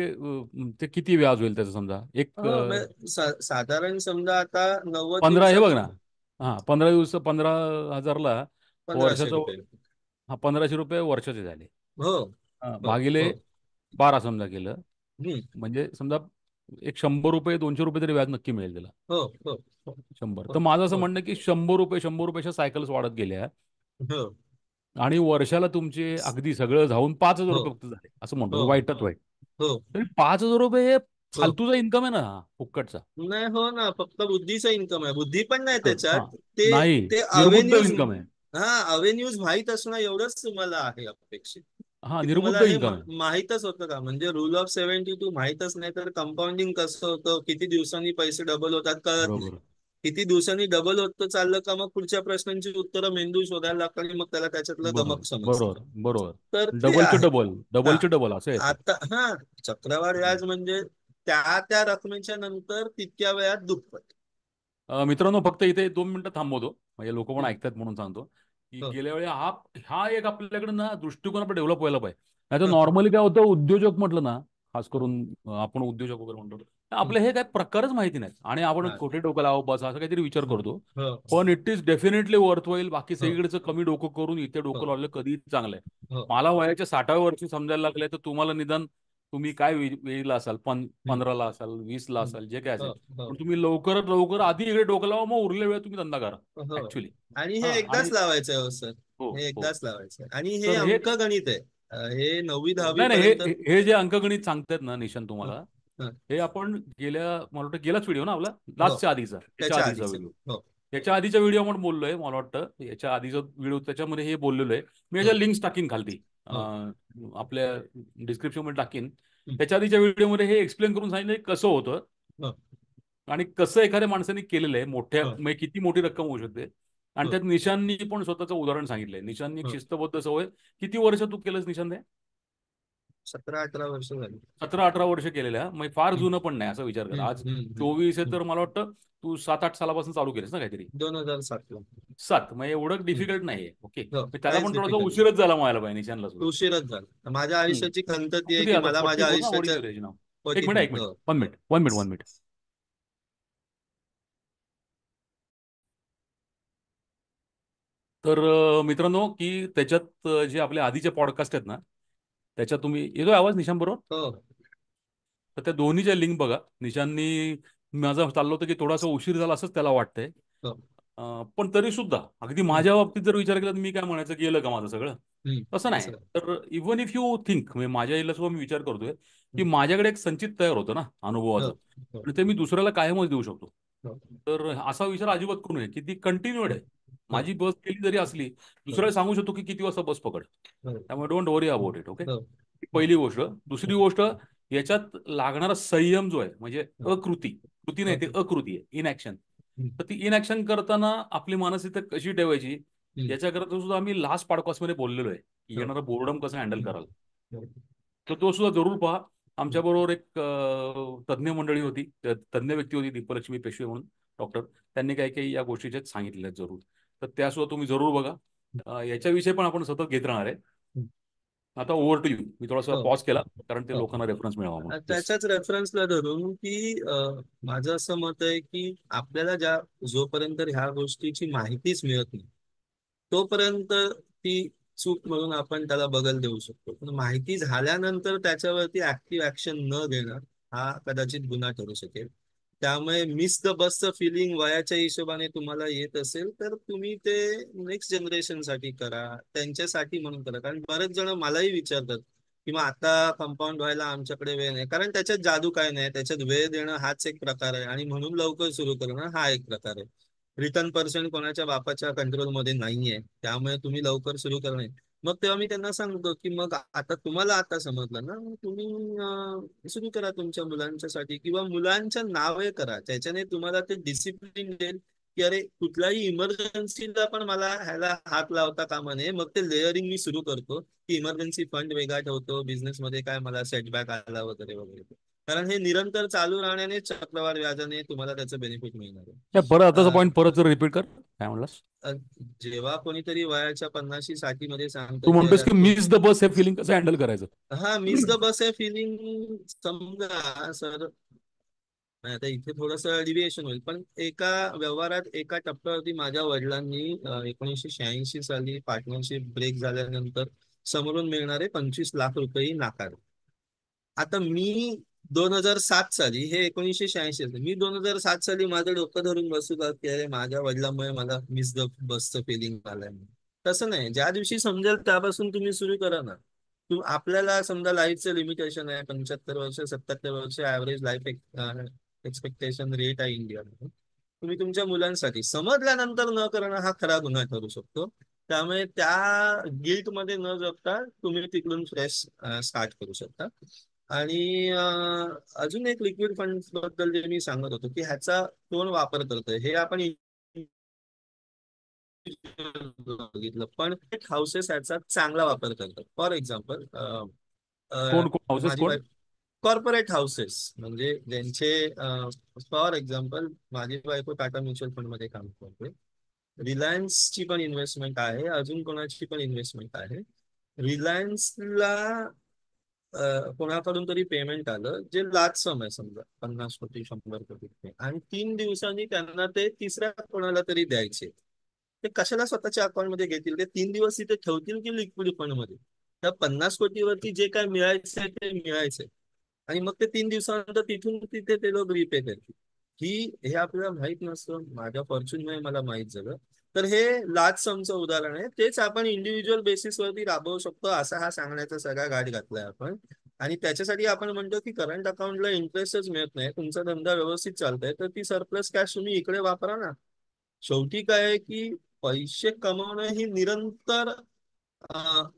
ते किती व्याज होईल त्याचं समजा एक हो, साधारण समजा आता 90 15 हे बघ दिवसात ना. हा, 15 दिवस 15,000ला 1500 वर्षाचं. रुपये हा, 1,500 रुपये वर्षाचे झाले. हो, हा, हो, भागिले हो. 12 समजा केलं, हम्म. म्हणजे समजा एक 100 रुपये 200 रुपये तरी व्याज नक्की मिळेल त्याला. हो, हो, हो, 100. हो, तर माझं असं हो, म्हणणं की 100 रुपये 100 रुपयाच्या सायकल्स वाढत गेल्या हो, आणि वर्षाला तुमचे अगदी सगळं जाऊन 5,000 रुपये हो, फक्त झाले असं म्हणतो हो, मी, वाईटात वाईट. हो, तरी 5,000 रुपये हे हो. फालतूचा इन्कम आहे ना, हा फुक्कटचा. नाही, हो ना, फक्त बुद्धीचा इन्कम आहे, बुद्धी पण नाही हा, त्याच्यात. ते नाही, ते निर्बुद्ध अवेन्यूज. इन्कम आहे. हा, अवेन्यूज माहीत असणं एवढंच तुम्हाला आहे अपेक्षित. हा, की तुम्हाला निर्बुद्ध हे इन्कम आहे. माहीतच होतं का, म्हणजे रूल ऑफ 72 माहीतच नाही, तर कंपाऊंडिंग कसं होतं, किती दिवसांनी पैसे डबल होतात कळत नाही. बरोबर. किती दिवसांनी डबल होतं चाललं का, मग पुढच्या प्रश्नांची उत्तरं मेंदू शोधायला लागतात, आणि मग त्याला त्याच्यातलं बरोबर. गमक समजतं. बरोबर. बरोबर. तर ते डबलचे आहे. डबल, हा, डबलचे डबल असं येतं. आता हा, चक्रवाढ व्याज म्हणजे त्या त्या रकमेच्या नंतर तितक्या वेळात दुप्पट. मित्रांनो, फक्त इथे 2 मिनिटं थांबवतो, म्हणजे लोक पण हम्म. ऐकतात म्हणून सांगतो की हो, गेल्या वेळी हा हा एक आपल्याकडे ना दृष्टिकोन आपण डेव्हलप व्हायला पाहिजे. नाही तर नॉर्मली काय होतं, उद्योजक म्हटलं ना, खास करून आपण उद्योजक वगैरे म्हणतो, तर हम्म. आपले हे काय प्रकारच माहिती नाहीत आणि आपण हा. खोटे डोकं लावा बस असं काहीतरी विचार हम्म. करतो. हो, पण इट इज डेफिनेटली वर्थ होईल. बाकी हो, सगळीकडचं कमी डोकं करून इथे डोकं हो, लावलं कधीच चांगलं आहे. हो. मला वयाच्या 60व्या वर्षी समजायला लागलंय, तर तुम्हाला निदान तुम्ही काय वेळीला असाल, हम्म. 15ला असाल, 20ला हम्म. असाल, जे काय हो, असेल. हो, पण तुम्ही लवकरात लवकर आधी इकडे डोकं लावा, मग उरलेल्या वेळेत तुम्ही धंदा करा. हो. ऍक्च्युली. आणि हे हा, एकदाच आणि लावायचं आहे हो सर. हो, हे हो. एकदाच लावायचं आहे, आणि हे तर हे अंकगणित आहे. हे 9वी 10वी नाही, नाही, हे पर्यंत. हे हे जे अंकगणित सांगतायत ना निशांत हं, तुम्हाला, हं. हे आपण मला वाटतं गेलाच व्हिडिओ ना आपला, हो, लास्टच्या आधीचा, याच्या त्याच्या आधीचा आधीच. व्हिडिओ. हो, याच्या आधीच्या व्हिडिओ आपण बोललोय, मला वाटतं याच्या आधीचा व्हिडिओ त्याच्यामध्ये हे बोललेलो आहे. मी याच्या हो, लिंक्स टाकीन खालती, हो. आपल्या डिस्क्रिप्शन मध्ये टाकीन. हं, त्याच्या आधीच्या व्हिडिओमध्ये हे एक्सप्लेन करून सांगितलं कसं होतं हो, आणि कसं एखाद्या माणसाने केलेलं आहे, मोठ्या हो, म्हणजे किती मोठी रक्कम होऊ शकते. आणि हो, त्यात निशांनी पण स्वतःचं उदाहरण सांगितलंय. निशांनी एक हो. शिस्तबद्ध सवय, किती वर्ष तू केलंस निशांत? 17-18 वर्ष झाली. 17-18 वर्ष केलेल्या, मग फार हं, जुनं पण नाही असा विचार कर. हं, आज हं, हं, 24 आहे, हं. तर मला वाटतं तू 7-8 सालापासून चालू केलंस ना काहीतरी. 2007 ला. 7, मग एवढं हं. डिफिकल्ट नाहीये. ओके, हो, त्याला काहीच पण थोडासा डिफिकल्ट नाही. उशीरच झाला म्हणायला पाहिजे निशांतला सुद्धा. उशीरच झाला. माझ्या हम्म. आयुष्याची खंत ती आहे किती की आता मला माझ्या 44 ना, व्हॉट इज आयुष्याच्या युअर एज नाव? एक मिनिट, 43. एक मिनिट, हो, वन हो. Minute, one minute, one minute. तर मित्रांनो, की त्याच्यात जे आपले आधीचे पॉडकास्ट आहेत ना, त्याच्यात तुम्ही येतोय आवाज निशांत बरोबर? हो, तर त्या दोन्हीच्या लिंक बघा. निशांनी, माझं चाललं होतं की थोडासा उशीर झाला असंच त्याला वाटतंय. हो. पण तरी सुद्धा अगदी हं, माझ्या बाबतीत जर विचार केला, तर मी काय म्हणायचं, गेलं का माझं सगळं? हं. तसं नाही. असं. तर इवन इफ यू थिंक, म्हणजे माझ्या याला सुद्धा मी विचार करतोय की हं. माझ्याकडे एक संचित तयार होतं ना हो, अनुभवाचं, हो, आणि ते मी दुसऱ्याला कायमच देऊ शकतो. हो, तर असा विचार अजिबात करू नये की ती कंटिन्युअड आहे. हो, माझी बस गेली जरी असली, हो, दुसऱ्याला सांगू शकतो की किती वाजता बस पकड. हो, त्यामुळे don't worry about it. Okay, हो, पहिली गोष्ट. दुसरी हो, गोष्ट, याच्यात लागणारा संयम जो आहे, म्हणजे हो, अकृती, कृती नाही, ते हो. अकृती आहे, इनॅक्शन. हं, तर ती इनॅक्शन करताना आपली मानसिकता कशी ठेवायची, हं, याच्याकरता सुद्धा आम्ही लास्ट पॉडकास्टमध्ये बोललेलो आहे की हो, येणारं बोर्डम कसं हँडल हं, कराल. हो, तर तो सुद्धा जरूर पहा. हं, आमच्याबरोबर एक तज्ज्ञ मंडळी होती, तज्ज्ञ व्यक्ती होती, दीपलक्ष्मी पेशवे म्हणून, डॉक्टर. त्यांनी काही काही या गोष्टी ज्या सांगितल्या आहेत जरूर. तर त्या सुद्धा तुम्ही जरूर बघा. याच्याविषयी पण आपण सतत घेत राहणार आहे. आता ओव्हर टू यू. मी थोडासा हो पॉज केला कारण ते हो. लोकांना रेफरन्स मिळावा म्हणून. येस. त्याच्याच रेफरन्सला धरून की माझं असं मत आहे की आपल्याला जोपर्यंत ह्या गोष्टीची माहितीच मिळत नाही तोपर्यंत ती चूक म्हणून आपण त्याला बगल देऊ शकतो. पण माहिती झाल्यानंतर त्याच्यावरती ऍक्टिव्ह ऍक्शन न घेणं हा कदाचित गुन्हा ठरू शकेल. त्यामुळे मिस द बसचं फिलिंग वयाच्या हिशोबाने तुम्हाला येत असेल तर तुम्ही ते नेक्स्ट जनरेशन साठी करा, त्यांच्यासाठी म्हणून करा. कारण बरेच जण मलाही विचारतात की मग आता कंपाऊंड व्हायला आमच्याकडे वेळ नाही. कारण त्याच्यात जादू काय नाही, त्याच्यात वेळ देणं हाच एक प्रकार आहे आणि म्हणून लवकर सुरू करणं हा एक प्रकार आहे. रिटर्न पर्सेंट कोणाच्या बापाच्या कंट्रोलमध्ये नाहीये, त्यामुळे तुम्ही लवकर सुरू करणे. मग तेव्हा मी त्यांना सांगतो की मग आता तुम्हाला आता समजलं ना, मग तुम्ही सुरू करा तुमच्या मुलांच्यासाठी किंवा मुलांच्या नावे करा, त्याच्याने तुम्हाला ते डिसिप्लिन देईल की अरे कुठल्याही इमर्जन्सीला पण मला ह्याला हात लावता कामा नये. मग ते लेअरिंग मी सुरू करतो की इमर्जन्सी फंड वेगळा ठेवतो, बिझनेसमध्ये काय मला सेटबॅक आला वगैरे वगैरे. कारण हे निरंतर चालू राहण्याने चक्रवाढ व्याजाने तुम्हाला त्याचं बेनिफिट मिळणार आहे. काय परत आताचा पॉईंट परत जर रिपीट कर, काय म्हणलास? अ, जेव्हा कोणीतरी वयाच्या 50-60 मध्ये सांगतं तू की म्हणतोस अरे की मिस द बस हे फिलिंग कसं हँडल करायचं? हा मिस द बस आहे फिलिंग. समजा सर आता इथे थोडस डिव्हिएशन होईल पण एका व्यवहारात एका टप्प्यावरती माझ्या वडिलांनी 1986 साली पार्टनरशिप ब्रेक झाल्यानंतर समोरून मिळणारे 25 लाख रुपये नाकारले. आता मी 2007 साली, हे 1986 मी 2007 साली माझं डोकं धरून बसू का की अरे माझ्या वडिलांमुळे मला मिस द बसचं फिलिंग आलंय म्हणून. तसं नाही, ज्या दिवशी समजेल त्यापासून तुम्ही सुरू करा ना. आपल्याला समजा लाईफचं लिमिटेशन आहे 75 वर्ष 77 वर्ष ऍव्हरेज लाईफ एक्सपेक्टेशन रेट आहे इंडियामध्ये. तुम्ही तुमच्या मुलांसाठी समजल्यानंतर न करणं हा खरा गुन्हा ठरू शकतो. त्यामुळे त्या गिल्ट मध्ये न जगता तुम्ही तिकडून फ्रेश स्टार्ट करू शकता. आणि अजून एक लिक्विड फंड बद्दल जे मी सांगत होतो की ह्याचा कोण वापर करतोय हे आपण बघितलं, पण हाऊसेस ह्याचा चांगला वापर करतात. फॉर एक्झाम्पल कोण कोण हाऊसेस माझी कोण? वाईफ कॉर्पोरेट हाऊसेस म्हणजे ज्यांचे फॉर एक्झाम्पल माझी बायको टाटा म्युच्युअल फंड मध्ये काम करते. रिलायन्सची पण इन्व्हेस्टमेंट आहे, अजून कोणाची पण इन्व्हेस्टमेंट आहे. रिलायन्सला कोणाकडून तरी पेमेंट आलं जे लाच सम आहे, समजा 50 कोटी 100 कोटी रुपये, आणि 3 दिवसांनी त्यांना ते तिसऱ्या कोणाला तरी द्यायचे. ते कशाला स्वतःच्या अकाउंटमध्ये घेतील? ते 3 दिवस तिथे ठेवतील की लिक्विड फंड मध्ये? त्या 50 कोटीवरती जे काय मिळायचंय ते मिळायचंय आणि मग ते 3 दिवसानंतर तिथून तिथे ते लोक रिपे करतील. ही हे आपल्याला माहित नसतं, माझ्या फॉर्च्युनमुळे मला माहित झालं. तर हे लाच समचं उदाहरण आहे. तेच आपण इंडिव्हिज्युअल बेसिसवरती राबवू शकतो असा हा सांगण्याचा सगळा घाट घातलाय आपण. आणि त्याच्यासाठी आपण म्हणतो की करंट अकाउंटला इंटरेस्टच मिळत नाही, तुमचा धंदा व्यवस्थित चालतोय तर ती सरप्लस कॅश तुम्ही इकडे वापरा ना. शेवटी काय आहे की पैसे कमवणं ही निरंतर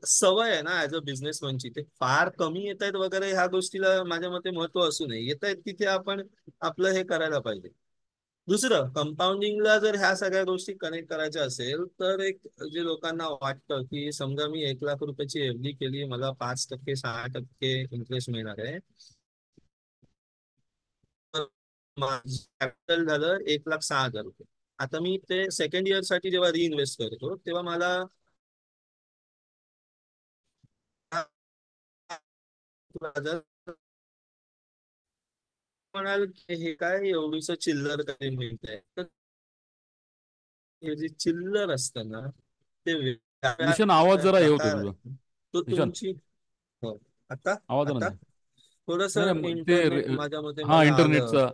सवय आहे ना ऍज अ बिझनेसमॅनची. ते फार कमी येत आहेत वगैरे ह्या गोष्टीला माझ्या मते महत्व असू नये. येत आहेत तिथे आपण आपलं हे करायला पाहिजे. दुसरं, कंपाऊंडिंगला जर ह्या सगळ्या गोष्टी कनेक्ट करायच्या असेल तर एक जे लोकांना वाटतं की समजा मी 1 लाख रुपयाची एफडी केली, मला 5% 6% इंटरेस्ट मिळणार आहे, तर माझं कॅपिटल झालं 1,06,000 रुपये. आता मी ते सेकंड इयर साठी जेव्हा रिइन्व्हेस्ट करतो तेव्हा मला म्हणाल की हे काय एवढीच चिल्लर कधी मिळतंय, तर हे जे चिल्लर असतं ना ते निशन आवाज जरा हे होतोय प्रकार तुझा. आहे. तो निशन तुमची हो. आता आवाज आता नाही. थोडस नाही नाही ते इंटरनेट माझ्या मते हा, मला आलं.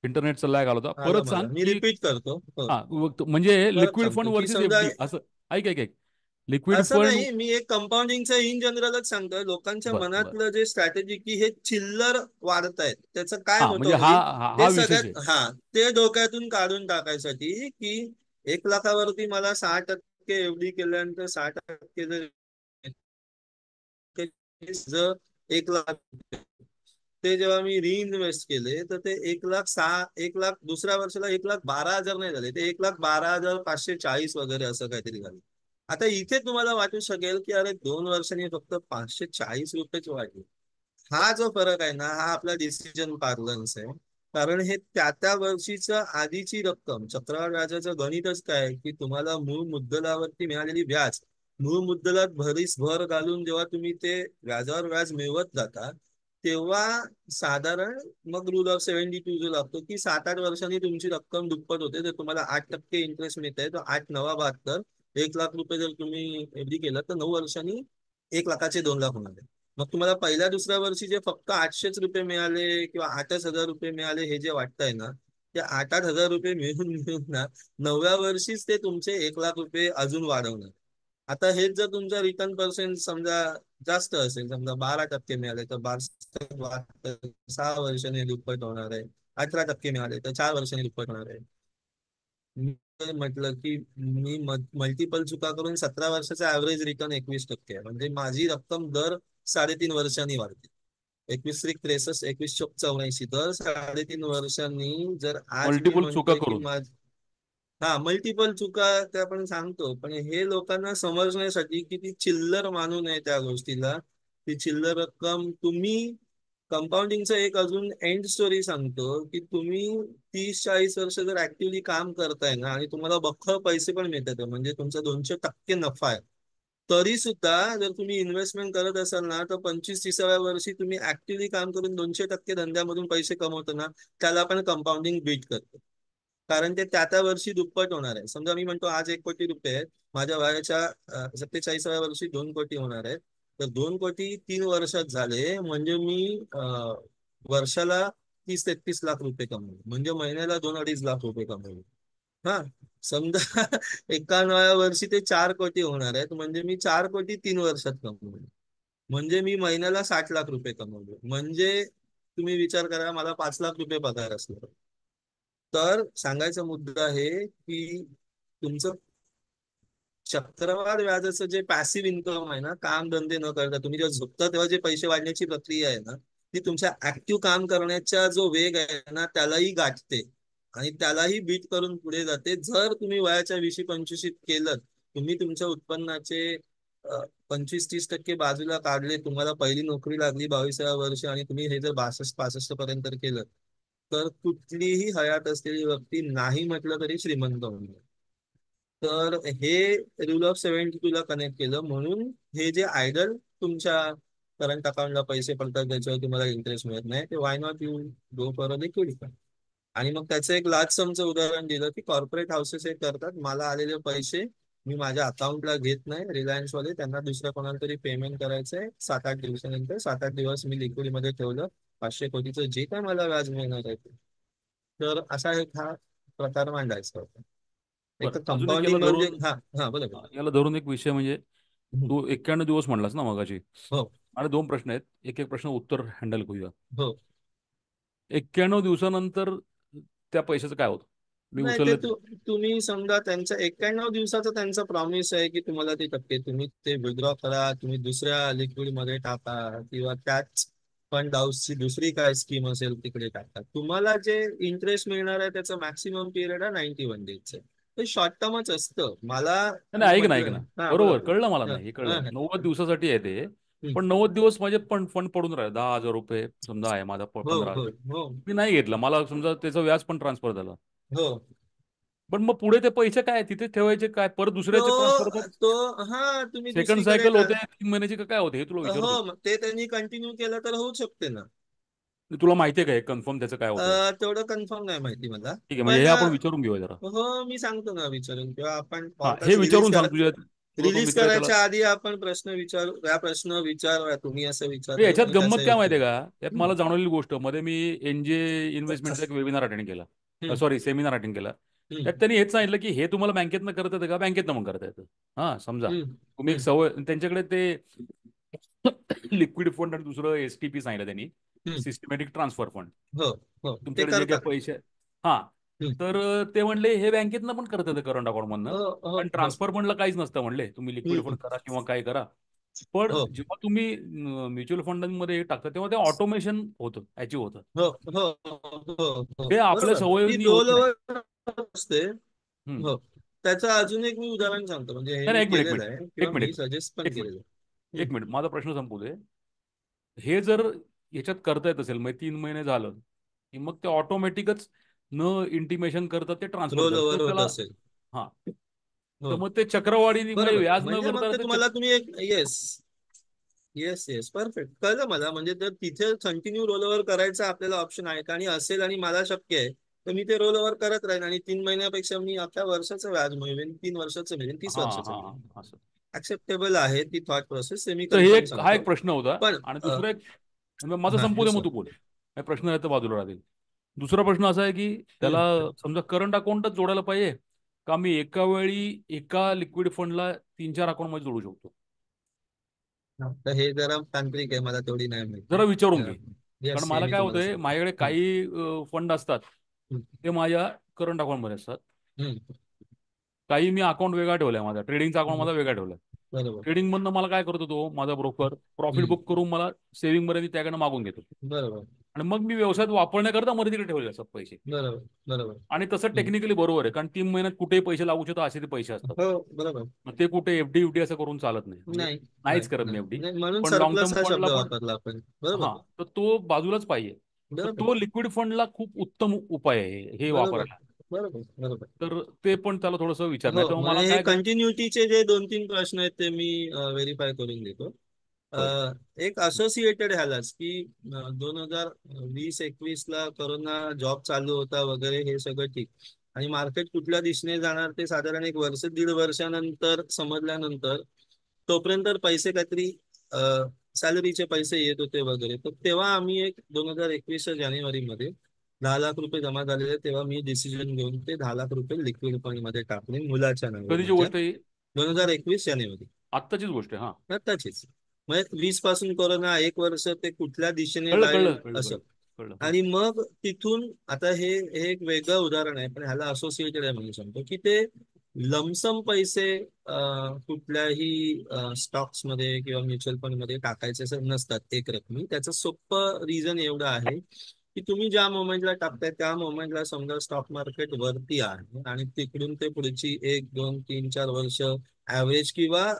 इंटरनेटचा लॅग आला होता. आलं परत मला, सांग मी की रिपीट करतो हो. हा म्हणजे परत लिक्विड फंड सांगतो की वर्सेस समजा एफडी असं. ऐक ऐक ऐक. लिक्विड असं फंड. नाही, मी एक कंपाऊंडिंगचं इन जनरलच सांगतोय. लोकांच्या बर बर. मनातलं जे स्ट्रॅटेजी की हे चिल्लर वाढतायत त्याचं काय हा होतं म्हणजे हा होईल हा हा ते विशेष आहे. सगळ्यात ते डोक्यातून काढून टाकायसाठी की 1 लाखावरती मला 6% एवढी केल्यानंतर 6% जर 1 लाख ते जेव्हा मी रिइन्व्हेस्ट केले तर ते 1,06,000 1 लाख दुसऱ्या वर्षाला 1,12,000 नाही झाले, ते 1,12,540 वगैरे असं काहीतरी झालं. आता इथे तुम्हाला वाटू शकेल की अरे 2 वर्षांनी फक्त 540 रुपयेच वाढले. हा जो फरक आहे ना हा आपला डिसिजन पार्लन्स आहे. कारण हे त्या वर्षीचं आधीची रक्कम, चक्रवाढ व्याजाचं गणितच काय की तुम्हाला मूळ मुद्दलावरती मिळालेली व्याज, मूळ मुद्दलात भरीस भर घालून जेव्हा तुम्ही ते व्याजावर व्याज मिळवत जाता, तेव्हा साधारण मग रूल ऑफ 72 जो लागतो की 7-8 वर्षांनी तुमची रक्कम दुप्पट होते. जर तुम्हाला 8% इंटरेस्ट मिळत आहे तर 8-9-72, 1 लाख रुपये जर तुम्ही एफडी केलं तर 9 वर्षांनी 1 लाखाचे 2 लाख होणार आहे. मग तुम्हाला पहिल्या दुसऱ्या वर्षी जे फक्त 800च रुपये मिळाले किंवा 8,000 रुपये मिळाले हे जे वाटतंय ना, ते 8,000 रुपये मिळून मिळून ना 9व्या वर्षीच ते तुमचे 1 लाख रुपये अजून वाढवणार. आता हेच जर तुमचा रिटर्न पर्सेंट समजा जास्त असेल, समजा 12% मिळाले तर 6 वर्षांनी दुप्पट होणार आहे. 18% मिळाले तर 4 वर्षांनी दुप्पट होणार आहे. मी म्हटलं की मी मल्टिपल चुका करून 17 वर्षाचा ऍव्हरेज रिटर्न 21% आहे. म्हणजे माझी रक्कम दर 3.5 वर्षांनी वाढते. 21 त्रिक 63, 21 चौक 84, दर 3.5 वर्षांनी. जर आज मी मल्टिपल चुका म्हणतोय की करून. हा मल्टिपल चुका ते आपण सांगतो, पण हे लोकांना समजण्यासाठी की ती चिल्लर मानू नये त्या गोष्टीला. ती चिल्लर रक्कम तुम्ही कंपाऊंडिंगचं एक अजून एंड स्टोरी सांगतो की तुम्ही 30-40 वर्ष जर ऍक्टिव्हली काम करताय ना आणि तुम्हाला बख्खळ पैसे पण मिळतात, म्हणजे तुमचा 200% नफा आहे, तरी सुद्धा जर तुम्ही इन्व्हेस्टमेंट करत असाल ना तर 25-30व्या वर्षी तुम्ही ऍक्टिव्हली काम करून 200% धंद्यामधून पैसे कमवतो ना, त्याला आपण कंपाऊंडिंग बीट करतो. कारण ते त्या वर्षी दुप्पट होणार आहे. समजा मी म्हणतो आज 1 कोटी रुपये आहेत, माझ्या वयाच्या 47व्या वर्षी 2 कोटी होणार आहेत. तर 2 कोटी 3 वर्षात झाले म्हणजे मी वर्षाला 30-33 लाख रुपये कमवले, म्हणजे महिन्याला 2-2.5 लाख रुपये कमवले. हा, समजा 51व्या वर्षी ते 4 कोटी होणार आहेत, म्हणजे मी 4 कोटी 3 वर्षात कमवले, म्हणजे मी महिन्याला 60 लाख रुपये कमवले. म्हणजे तुम्ही विचार करा, मला 5 लाख रुपये पगार असला. तर सांगायचा मुद्दा आहे की तुमचं चक्रवाढ व्याजाचं जे पॅसिव्ह इन्कम आहे ना, काम धंदे न करता तुम्ही जेव्हा झोपता तेव्हा जे पैसे वाढण्याची प्रक्रिया आहे ना, ती तुमच्या ऍक्टिव्ह काम करण्याचा जो वेग आहे ना त्यालाही गाठते आणि त्यालाही बीट करून पुढे जाते. जर तुम्ही वयाच्या 20-25 केलं, तुम्ही तुमच्या उत्पन्नाचे 25-30% बाजूला काढले, तुम्हाला पहिली नोकरी लागली 22व्या वर्षी आणि तुम्ही हे जर 62-65 पर्यंत केलं, तर कुठलीही हयात असलेली व्यक्ती नाही म्हटलं तरी श्रीमंत होईल. तर हे रूल ऑफ 72 ला कनेक्ट केलं, म्हणून हे जे आयडल तुमच्या करंट अकाउंटला पैसे पडतात त्याच्यावर तुम्हाला इंटरेस्ट मिळत नाही, ते why not you go for a liquid fund. आणि मग त्याचं एक लार्ज समचं उदाहरण दिलं की कॉर्पोरेट हाऊसेस हे करतात, मला आलेले पैसे मी माझ्या अकाउंटला घेत नाही, रिलायन्स वाले त्यांना दुसऱ्या कोणाला तरी पेमेंट करायचं आहे 7-8 दिवसानंतर, 7-8 दिवस मी लिक्विडमध्ये ठेवलं, 500 कोटीचं जे काय मला व्याज मिळणार आहे ते. तर असा एक हा प्रकार मांडायचा होता. एक बरं, तर अजून एक याला कंपाऊंडिंग म्हणजे धरून, हा हा बरोबर. याला धरून एक विषय म्हणजे हम्म. तू 91 दिवस म्हणलास ना मगाशी. हो आणि दोन प्रश्न आहेत, एक एक प्रश्न उत्तर हँडल करूया. हो. 91 दिवसानंतर त्या पैशाचं काय होतं? मी नाही ते उचललं तुम्ही समजा त्यांचा 91 दिवसाचा त्यांचा प्रॉमिस आहे की तुम्हाला ते टक्के तुम्ही ते विड्रॉ करा, तुम्ही दुसऱ्या लिक्विड मध्ये टाका किंवा त्याच फंड हाऊसची दुसरी काय स्कीम असेल तिकडे टाका. तुम्हाला जे इंटरेस्ट मिळणार आहे त्याचं मॅक्सिमम पिरियड आहे 91 डेजचं. ते शॉर्ट टर्मच असतं. मला नाही मी नाही, ऐक ना ऐक म्हटलं ना. हा बोला बरोबर, बोला. कळलं मला. हा नाही, हे हा कळलं, हा. 90 दिवसासाठी आहे ते. हम्म. पण 90 दिवस माझे पण फंड पडून राहिले, 10,000 रुपये समजा आहे माझा, हो 15,000. हो हो मी नाही घेतलं, मला समजा त्याचं व्याज पण ट्रान्सफर झालं. हो. पण मग पुढे ते पैसे काय तिथे ठेवायचे, काय परत दुसऱ्याचे ट्रान्सफर तो होतात? तो हा तुम्ही सेकंड दुसरीकडे सायकल होते 3 महिन्याची का काय होते, हे तुला हो, विचारतोय. मग ते त्यांनी कंटिन्यू केलं तर होऊ शकते ना. तुला माहिती आहे का हे कन्फर्म त्याचं काय होतंय? तेवढं कन्फर्म नाही माहिती मला. ठीक आहे, म्हणजे हे पण आपण विचारून घेऊया जरा. हो मी सांगतो ना विचारून, किंवा आपण हा, हे पॉडकास्ट विचारून सांग तुझ्या, तुझा तो रिलीज मित्र आहे त्याला. करायच्या आधी आपण प्रश्न विचारू, या प्रश्न विचारूया, तुम्ही असं म्हणजे विचारलं याच्यात मी गंमत त्याचंही काय उत्तर माहितीये का, देतो. यात हम्म, मला जाणवलेली गोष्ट, मध्ये मी एनजे इन्व्हेस्टमेंटचा एक वेबिनार अटेंड केला, हम्म, सॉरी सेमिनार अटेंड केला. त्यात हम्म, त्यांनी हेच सांगितलं की हे तुम्हाला बँकेतनं करता येतं का, बँकेतनं मग करता येतं. हा, समजा हम्म, तुम्ही एक हम्म, सवय, त्यांच्याकडे ते लिक्विड फंड आणि दुसरं एसटीपी सांगितलं त्यांनी, हम्म. Systematic transfer fund. हो हो ते तुमच्याकडे जे काही करतात. पैसे, हा, हम्म. तर ते म्हणले हे बँकेतनं पण करता येतं करंट अकाउंट मधनं. हो हो आणि हो. ट्रान्सफर फंडला काहीच नसतं म्हणले, तुम्ही लिक्विड हम्म. फंड करा किंवा काय करा. पण हो जेव्हा तुम्ही म्युच्युअल फंडांमध्ये टाकता तेव्हा ते ऑटोमेशन होतं, अचीव होतं. हो हो हो हो ते आपल्या बरोबर, ती सवयीने लो होत नाही. लेवल असते. हम्म. हो. त्याचं अजून एक मी उदाहरण सांगतो, म्हणजे हे नाही मी नाही, एक मिनिट, एक केलेलं मिनिट, आहे किंवा एक मी मिनिट, सजेस्ट पण एक मिनिट, केलेलं आहे. एक मिनिट, माझा प्रश्न संपू दे. हे जर याच्यात करता येत असेल, म्हणजे 3 महिने झालं, की मग ते ऑटोमॅटिकच न इंटिमेशन करता ते ट्रान्सफर रोल करत तर ओव्हर होत त्याला. असेल. हा. तर हो मग ते चक्रवाढीने म्हणजे बरोबर, व्याज न म्हणजे मग भरता ते ते तुम्हाला तुम्ही एक येस येस येस परफेक्ट कळलं मला. म्हणजे जर तिथे कंटिन्यू रोल ओव्हर करायचा आपल्याला ऑप्शन आहे का आणि असेल आणि मला शक्य आहे, तर मी ते रोल ओव्हर करत राहीन आणि 3 महिन्यापेक्षा मी अख्या वर्षाचं व्याज मिळवेन, 3 वर्षाचं मिळेन, तीस हा वर्षाचं हा मिळेन. हा असं. ऍक्सेप्टेबल आहे ती थॉट प्रोसेस, ते मी तर हे कन्फर्म हा सांगतो. एक प्रश्न होता. पण आणि दुसरा एक म्हणजे माझं हा संपू दे मग दुसरं तू बोल. हे प्रश्न आहे तर बाजूला राहतील. दुसरा प्रश्न असा आहे की त्याला हम्म. समजा करंट अकाउंटच जोडायला पाहिजे का मी एका वेळी एका लिक्विड फंडला 3-4 अकाउंट मध्ये जोडू शकतो. तर हे जरा तांत्रिक आहे, मला तेवढी नाही माहिती. जरा विचारून घे. कारण येस हे मला मी काय तुम्हाला होतंय सांगतो. माझ्याकडे हम्म. काही फंड असतात हम्म. ते माझ्या करंट अकाउंटमध्ये असतात. हम्म. काही मी अकाउंट वेगळा ठेवलाय, माझा ट्रेडिंगचा अकाउंट माझा वेगळा ठेवलाय. बरोबर. ट्रेडिंग मधनं मला काय करतो तो माझा ब्रोकर प्रॉफिट हम्म. बुक करून मला सेव्हिंग मध्ये त्याकडे मागून घेतो. बरोबर. आणि मग मी व्यवसायात वापरण्याकरता मध्ये तिकडे ठेवले असतात पैसे. बरोबर. बरोबर. आणि तसं हम्म. टेक्निकली बरोबर आहे कारण 3 महिन्यात कुठेही पैसे लागू शकतात असे ते पैसे असतात. हो बरोबर. मग ते कुठे एफडी युफडी असं करून चालत नाही, म्हणजे नाही नाहीच नाही करत मी नाही एफडी. नाही, म्हणून पण लॉंग सरप्लस टर्म हा फंडला शब्द पण. वापरला आपण. बरोबर. हा. तर तो बाजूलाच पाहिजे. तर बरोबर. तो लिक्विड फंडला खूप उत्तम उपाय आहे हे बरोबर. वापरायला. बरोबर. बरोबर. तर ते पण त्याला थोडंसं विचार हो नाही तर मग मला म्हणजे हे काय कर. कंटिन्युटीचे जे 2-3 प्रश्न आहेत ते मी व्हेरीफाय करून देतो. बर. एक असोसिएटेड ह्यालाच की 2020-21 ला कोरोना जॉब चालू होता वगैरे हे सगळं ठीक, आणि मार्केट कुठल्या दिशेने जाणार ते साधारण एक वर्ष दीड वर्षानंतर समजल्यानंतर, तोपर्यंत पैसे काहीतरी सॅलरीचे पैसे येत होते वगैरे, तर तेव्हा आम्ही एक 2021 जानेवारीमध्ये 10 लाख रुपये जमा झालेले, तेव्हा मी डिसिजन घेऊन ते 10 लाख रुपये लिक्विड फंड मध्ये टाकले मुलाच्या नावे कधीची माझ्या. गोष्ट आहे ही? 2021 जानेवारी आत्ताचीच गोष्ट आहे. हा. आताचीच. म्हणजे 20 पासून कोरोना एक वर्ष ते कुठल्या दिशेने कळलं जाईल कळलं कळलं असं. कळलं. कळलं हा. आणि मग तिथून आता हे एक वेगळं उदाहरण आहे, पण ह्याला असोसिएटेड आहे म्हणून सांगतो की ते लमसम पैसे कुठल्याही स्टॉक्स मध्ये किंवा म्युच्युअल फंड मध्ये टाकायचे असं नसतात एक रकमी. त्याचं सोपं रिझन एवढं आहे की तुम्ही ज्या मोमेंटला टाकताय त्या मोमेंटला समजा स्टॉक मार्केट वरती आहे आणि तिकडून ते पुढची 1-2-3-4 वर्ष ऍव्हरेज किंवा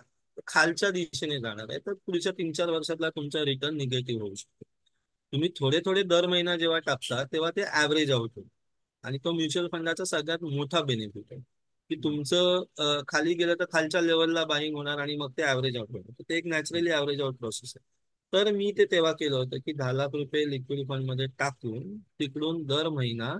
खालच्या दिशेने जाणार आहे, तर पुढच्या 3-4 वर्षातला तुमचा रिटर्न निगेटिव्ह होऊ शकतो. तुम्ही थोडे थोडे दर महिना जेव्हा टाकता तेव्हा ते ऍव्हरेज आउट होतं. आणि तो म्युच्युअल फंडाचा सगळ्यात मोठा बेनिफिट आहे की तुमचं खाली गेलं तर खालच्या लेवलला बाईंग होणार आणि मग ते ऍव्हरेज आउट होणार, तर ते एक नॅचरली ऍव्हरेज आउट प्रोसेस आहे. तर मी ते तेव्हा केलं होतं की 10 लाख रुपये लिक्विड फंड मध्ये टाकून तिकडून दर महिना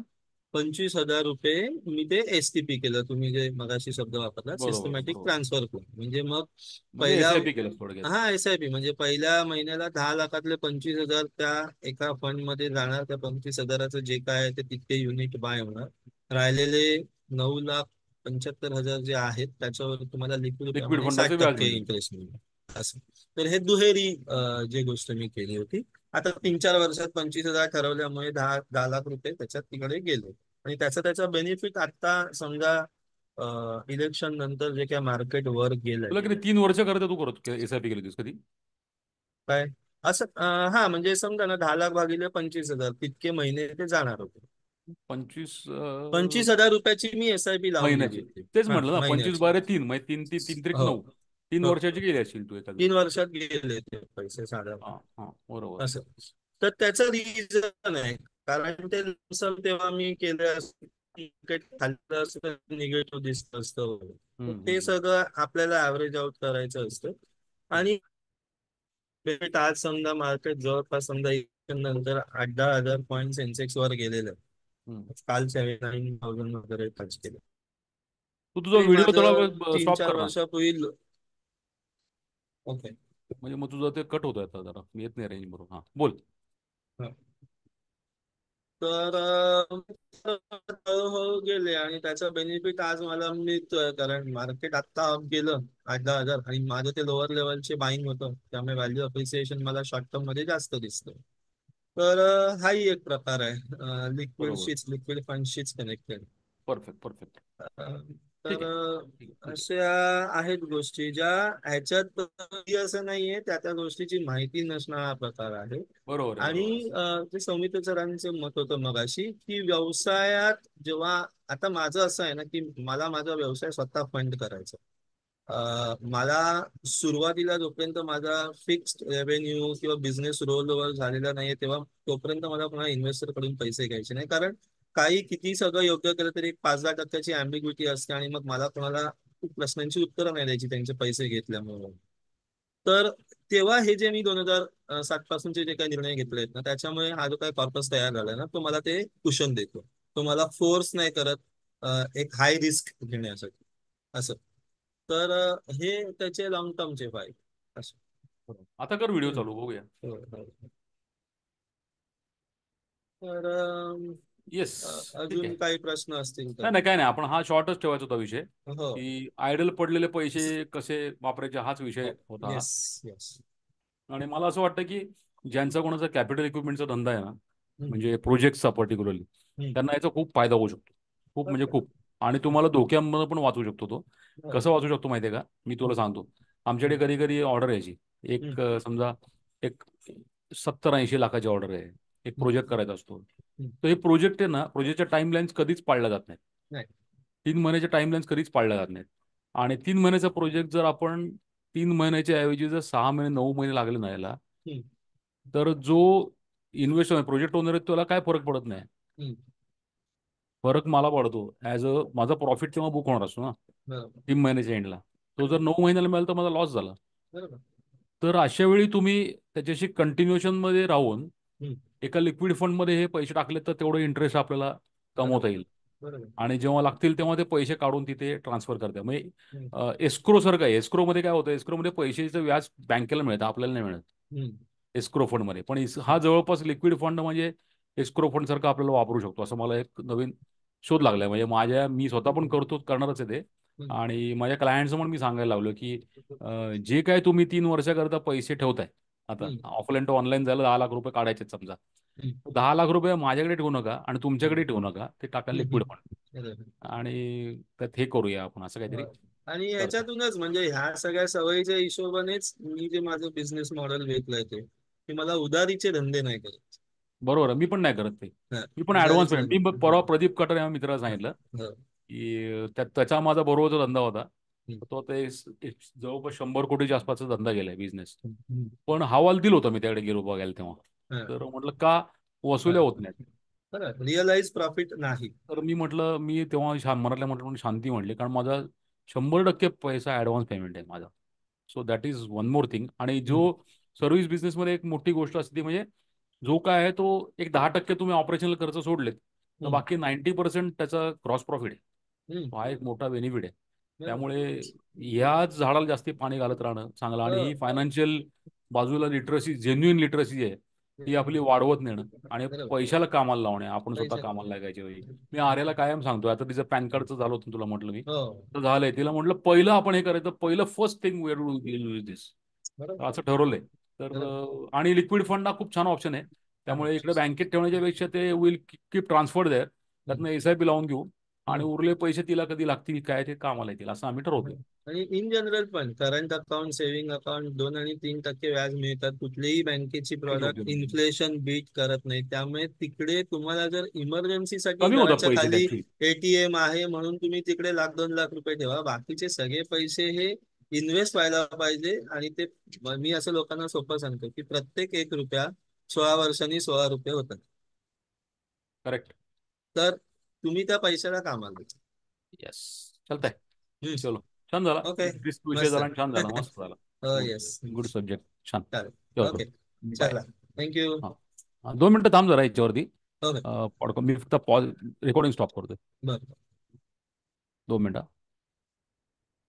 25,000 रुपये मी ते एसटीपी केलं, तुम्ही जे मगाशी शब्द वापरला बरोबर सिस्टमॅटिक बरोबर. Transfer plan. म्हणजे मग म्हणजे पहिल्या SIP केलं थोडक्यात. हा SIP म्हणजे पहिल्या महिन्याला 10 लाखातले 25,000 त्या एका फंड मध्ये जाणार, त्या 25,000चं जे काय आहे ते तितके युनिट बाय होणार. राहिलेले 9,75,000 जे आहेत त्याच्यावर तुम्हाला लिक्विड लिक्विड प्रमाणे फंडाचे साठ व्याज टक्के मिळेल. इंटरेस्ट मिळणार असं. तर हे दुहेरी जे गोष्ट मी केली होती. आता 3-4 वर्षात 25,000 ठरवल्यामुळे 10 लाख रुपये त्याच्यात तिकडे गेले. आणि त्याचा बेनिफिट आता समजा इलेक्शन नंतर जे काय मार्केट वर तुला गेलंय किती 3 वर्ष करत तू करत SIP केली होतीस कधी? काय असं हा म्हणजे समजा ना 10 लाख भागिले 25,000 तितके महिने ते जाणार होते. 25 25,000 रुपयाची मी SIP लावलेली महिन्याची. होती. तेच हा म्हटलं ना, 25 महिन्याची. बारे 3 म्हणजे 3 ती 3 त्रिक हो 9. तीन हो वर्षाची गेली असतील तू एखादी. 3 वर्षात गेले ते पैसे साधारण हा हा बरोबर. असं. तर त्याचं रिझन आहे, कारण ते लमसम तेव्हा मी केलं असतं, खाल्लं असतं निगेटिव्ह दिसत असतं. तर ते हम्म. सगळं आपल्याला ऍव्हरेज आउट करायचं असतं. हम्म. आणि बेट आज समजा मार्केट जवळपास समजा नंतर 8-10 हजार पॉईंट सेन्सेक्स वर गेलेलं आहे. हम्म. काल 79,000 वगैरे टच केलं. तू तुझा तरी व्हिडिओ थोडा माझं तीन स्टॉप चार कर ना. वर्षापूर्वी ओके. म्हणजे मग तुझं ते कट होत आता जरा येत नाही रेंज बरोबर. हा बोल. तर हळूहळू गेले आणि त्याचा बेनिफिट आज मला मिळतोय, कारण मार्केट आत्ता अप गेलं 8-10 हजार आणि माझं ते लोअर लेवलचे बाईंग होतं, त्यामुळे व्हॅल्यू अप्रिसिएशन मला शॉर्ट टर्म मध्ये जास्त दिसतं. तर हाही एक प्रकार आहे बरोबर. लिक्विड फंडशीच कनेक्टेड. Perfect perfect. तर ठीक आहे. ठीक आहे ठीक आहे. अशा आहेत गोष्टी ज्या ह्याच्यात असं नाहीये, त्या गोष्टीची माहिती नसणं हा प्रकार आहे. बरोबर आहे आणि बरोबर आहे. ते सौमित्र सरांचं मत होतं मगाशी की व्यवसायात जेव्हा, आता माझं असं आहे ना की मला माझा व्यवसाय स्वतः फंड करायचा. मला सुरुवातीला जोपर्यंत माझा फिक्स्ड रेव्हेन्यू किंवा बिझनेस रोल ओव्हर झालेला नाहीये तेव्हा तोपर्यंत मला कोणा इन्व्हेस्टर कडून पैसे घ्यायचे नाही. कारण काही किती सगळं योग्य केलं तरी एक 5-10% अँबिग्युटी असते आणि मग मला कोणाला प्रश्नांची उत्तरं नाही द्यायची त्यांचे पैसे घेतल्यामुळे. तर तेव्हा हे जे मी 2007 पासूनचे जे काही निर्णय घेतले आहेत ना, त्याच्यामुळे हा जो काही कॉर्पस तयार झाला ना, तो मला ते कुशन देतो. तो मला फोर्स नाही करत एक हाय रिस्क घेण्यासाठी असं. तर हे त्याचे लॉंग टर्मचे फायदे असं. आता कर व्हिडिओ हम्म. चालू बघूया. हो, हो. तर येस. ठीक अजून आहे. काही प्रश्न असतील तर. नाही नाही, काय नाही, आपण हा शॉर्टच ठेवायचा होता विषय, हो. की आयडल पडलेले पैसे कसे वापरायचे हाच विषय होता हा. Yes, yes. आणि मला असं वाटतं की ज्यांचा कोणाचा कॅपिटल इक्विपमेंटचा धंदा आहे ना, हम्म, म्हणजे प्रोजेक्टचा पर्टिक्युलरली, हम्म. त्यांना याचा खूप फायदा होऊ शकतो. खूप म्हणजे बरोबर. खूप. आणि तुम्हाला धोक्यामधून पण वाचू शकतो तो. बरोबर. कसं वाचू शकतो माहिती आहे का? मी तुला हम्म, सांगतो. आमच्याकडे हम्म, कधी कधी ऑर्डर यायची. हम्म, समजा एक 70-80 लाखाची ऑर्डर आहे. एक हम्म, प्रोजेक्ट करायचा असतो. हम्म. तर हे प्रोजेक्ट आहे ना, प्रोजेक्टच्या टाइमलाईन्स कधीच पाळल्या जात नाहीत. नाही. 3 महिन्याच्या टाइमलाईन्स कधीच पाळल्या जात नाहीत. आणि 3 महिन्याचा प्रोजेक्ट जर आपण 3 महिन्याच्या ऐवजी जर 6 महिने 9 महिने लागले ना याला, हम्म, तर जो इन्व्हेस्टर प्रोजेक्ट ओनर आहे त्याला काय फरक पडत नाही. हम्म. फरक मला पडतो ॲज अ माझा प्रॉफिट तेव्हा बुक होणार असतो ना, बरोबर. 3 महिन्याच्या एंडला. तो जर 9 महिन्याला मिळाला तर माझा लॉस झाला. बरोबर. तर अशा वेळी तुम्ही त्याच्याशी कंटिन्युएशनमध्ये राहून हम्म. एका लिक्विड फंडमध्ये हे पैसे टाकले तर तेवढं इंटरेस्ट आपल्याला कमवता बरोबर. येईल. बरोबर. आणि जेव्हा लागतील तेव्हा ते पैसे काढून तिथे ट्रान्सफर करतात. हम्म, म्हणजे एस्क्रो सारखं आहे. एस्क्रोमध्ये काय होतं, एस्क्रोमध्ये पैशाचं व्याज बँकेला मिळतं, आपल्याला नाही मिळत हम्म. एस्क्रो फंडमध्ये. पण हा जवळपास लिक्विड फंड म्हणजे एस्क्रो फंड सारखं आपल्याला वापरू शकतो, असं मला एक नवीन शोध लागलाय. म्हणजे मी स्वतः पण करणारच आहे ते. हम्म. आणि माझ्या क्लायंट्सना पण मी सांगायला लागलो की जे काय तुम्ही 3 वर्षाकरता पैसे ठेवताय, आता हम्म. ऑफलाईन टू ऑनलाईन झालं, 10 लाख रुपये काढायचे समजा. हम्म. 10 लाख रुपये माझ्याकडे ठेवू नका आणि तुमच्याकडे ठेवू नका, ते टाका हम्म. Liquid fund. बरोबर. आणि त्यात हे करूया आपण असं काहीतरी बर. आणि करतो. ह्याच्यातूनच म्हणजे ह्या सगळ्या सवयीच्या हिशोबानेच मी जे माझं बिझनेस मॉडेल घेतलंय ते की मला उधारीचे धंदे नाही करत. बरोबर आहे, मी पण नाही करत ते. हा, मी पण ऍडव्हान्स उधारीचे पेमेंट, मी धंदे. परवा प्रदीप कटर या मित्राला हा, सांगितलं हा, की त्याचा माझा बरोबरचा धंदा होता. हम्म, तो ते जवळपास 100 कोटीच्या आसपासचा धंदा गेलाय बिझनेस. हम्म, पण हवाल दिलं होतं मी त्याकडे गेलो बघायला तेव्हा. हा, तर म्हटलं का हा. वसुल्या होत नाहीत. बरं, रिअलाइज प्रॉफिट नाही. तर मी म्हटलं, मी तेव्हा मनातल्या म्हटलं म्हणून शांती म्हटली, कारण माझा 100% पैसा ॲडव्हान्स पेमेंट आहे माझा. So that is one more thing. आणि जो हम्म, सर्व्हिस बिझनेसमध्ये एक मोठी गोष्ट असते ती म्हणजे जो काय आहे तो एक 10% तुम्ही ऑपरेशनल खर्च सोडलेत तर हम्म, बाकी 90% त्याचा क्रॉस प्रॉफिट आहे. हम्म. हा एक मोठा बेनिफिट आहे. बरोबर. त्यामुळे ह्याच झाडाला जास्ती पाणी घालत राहणं चांगलं. आणि ही हो. फायनान्शियल बाजूला लिटरसी, जेन्युइन लिटरसी आहे, ती आपली वाढवत नेणं आणि बरोबर. पैशाला कामाला लावणे, आपण स्वतः पैसे. कामाला लागायच्या वेळी. मी आर्याला कायम सांगतो, आता तिचं पॅन कार्डचं झालं होतं तुला म्हटलं मी, हो. तर झालंय. तिला म्हटलं पहिलं आपण हे करायचं, पहिलं फर्स्ट थिंग वी डू दिस, बरोबर. असं ठरवलंय. तर बरोबर. आणि लिक्विड फंड हा खूप छान ऑप्शन आहे. हा. त्यामुळे इकडे बँकेत ठेवण्याच्या पेक्षा ते विल कीप ट्रान्सफर द्या, हम्म, त्यातनं एसआयपी लावून घेऊ आणि हम्म. उरले पैसे तिला कधी लागतील काय ते कामाला येतील, असं आम्ही ठरवतोय. आणि इन जनरल पण करंट अकाउंट, सेव्हिंग अकाउंट 2 आणि 3% व्याज मिळतात. कुठलीही बँकेची ते घेऊ, ते प्रॉडक्ट घेऊ. इन्फ्लेशन बीट करत नाही. त्यामुळे तिकडे तुम्हाला जर इमर्जन्सीसाठी कमी होतात घराच्या पैसे खाली ऍक्च्युली. एटीएम आहे म्हणून तुम्ही तिकडे 1-2 लाख रुपये ठेवा. बाकीचे सगळे पैसे हे इन्व्हेस्ट व्हायला पाहिजे. आणि ते मी असं लोकांना सोपं सांगतो की प्रत्येक 1 रुपया 16 वर्षांनी 16 रुपये होतात. करेक्ट. तर तुम्ही त्या पैशाला कामाला द्या. येस. चालतंय. हम्म. चलो. छान झाला. ओके. दिस विषय मस्त. झाला आणि छान झाला, मस्त झाला. हो, गुड. येस. Good subject. छान. चालेल. चलो. ओके. बाय. चला. थँक्यू. हां, 2 मिनिटं थांब जरा याच्यावरती. ओके. मी फक्त पॉज रेकॉर्डिंग स्टॉप करतोय. बरं. 2 मिनिटं.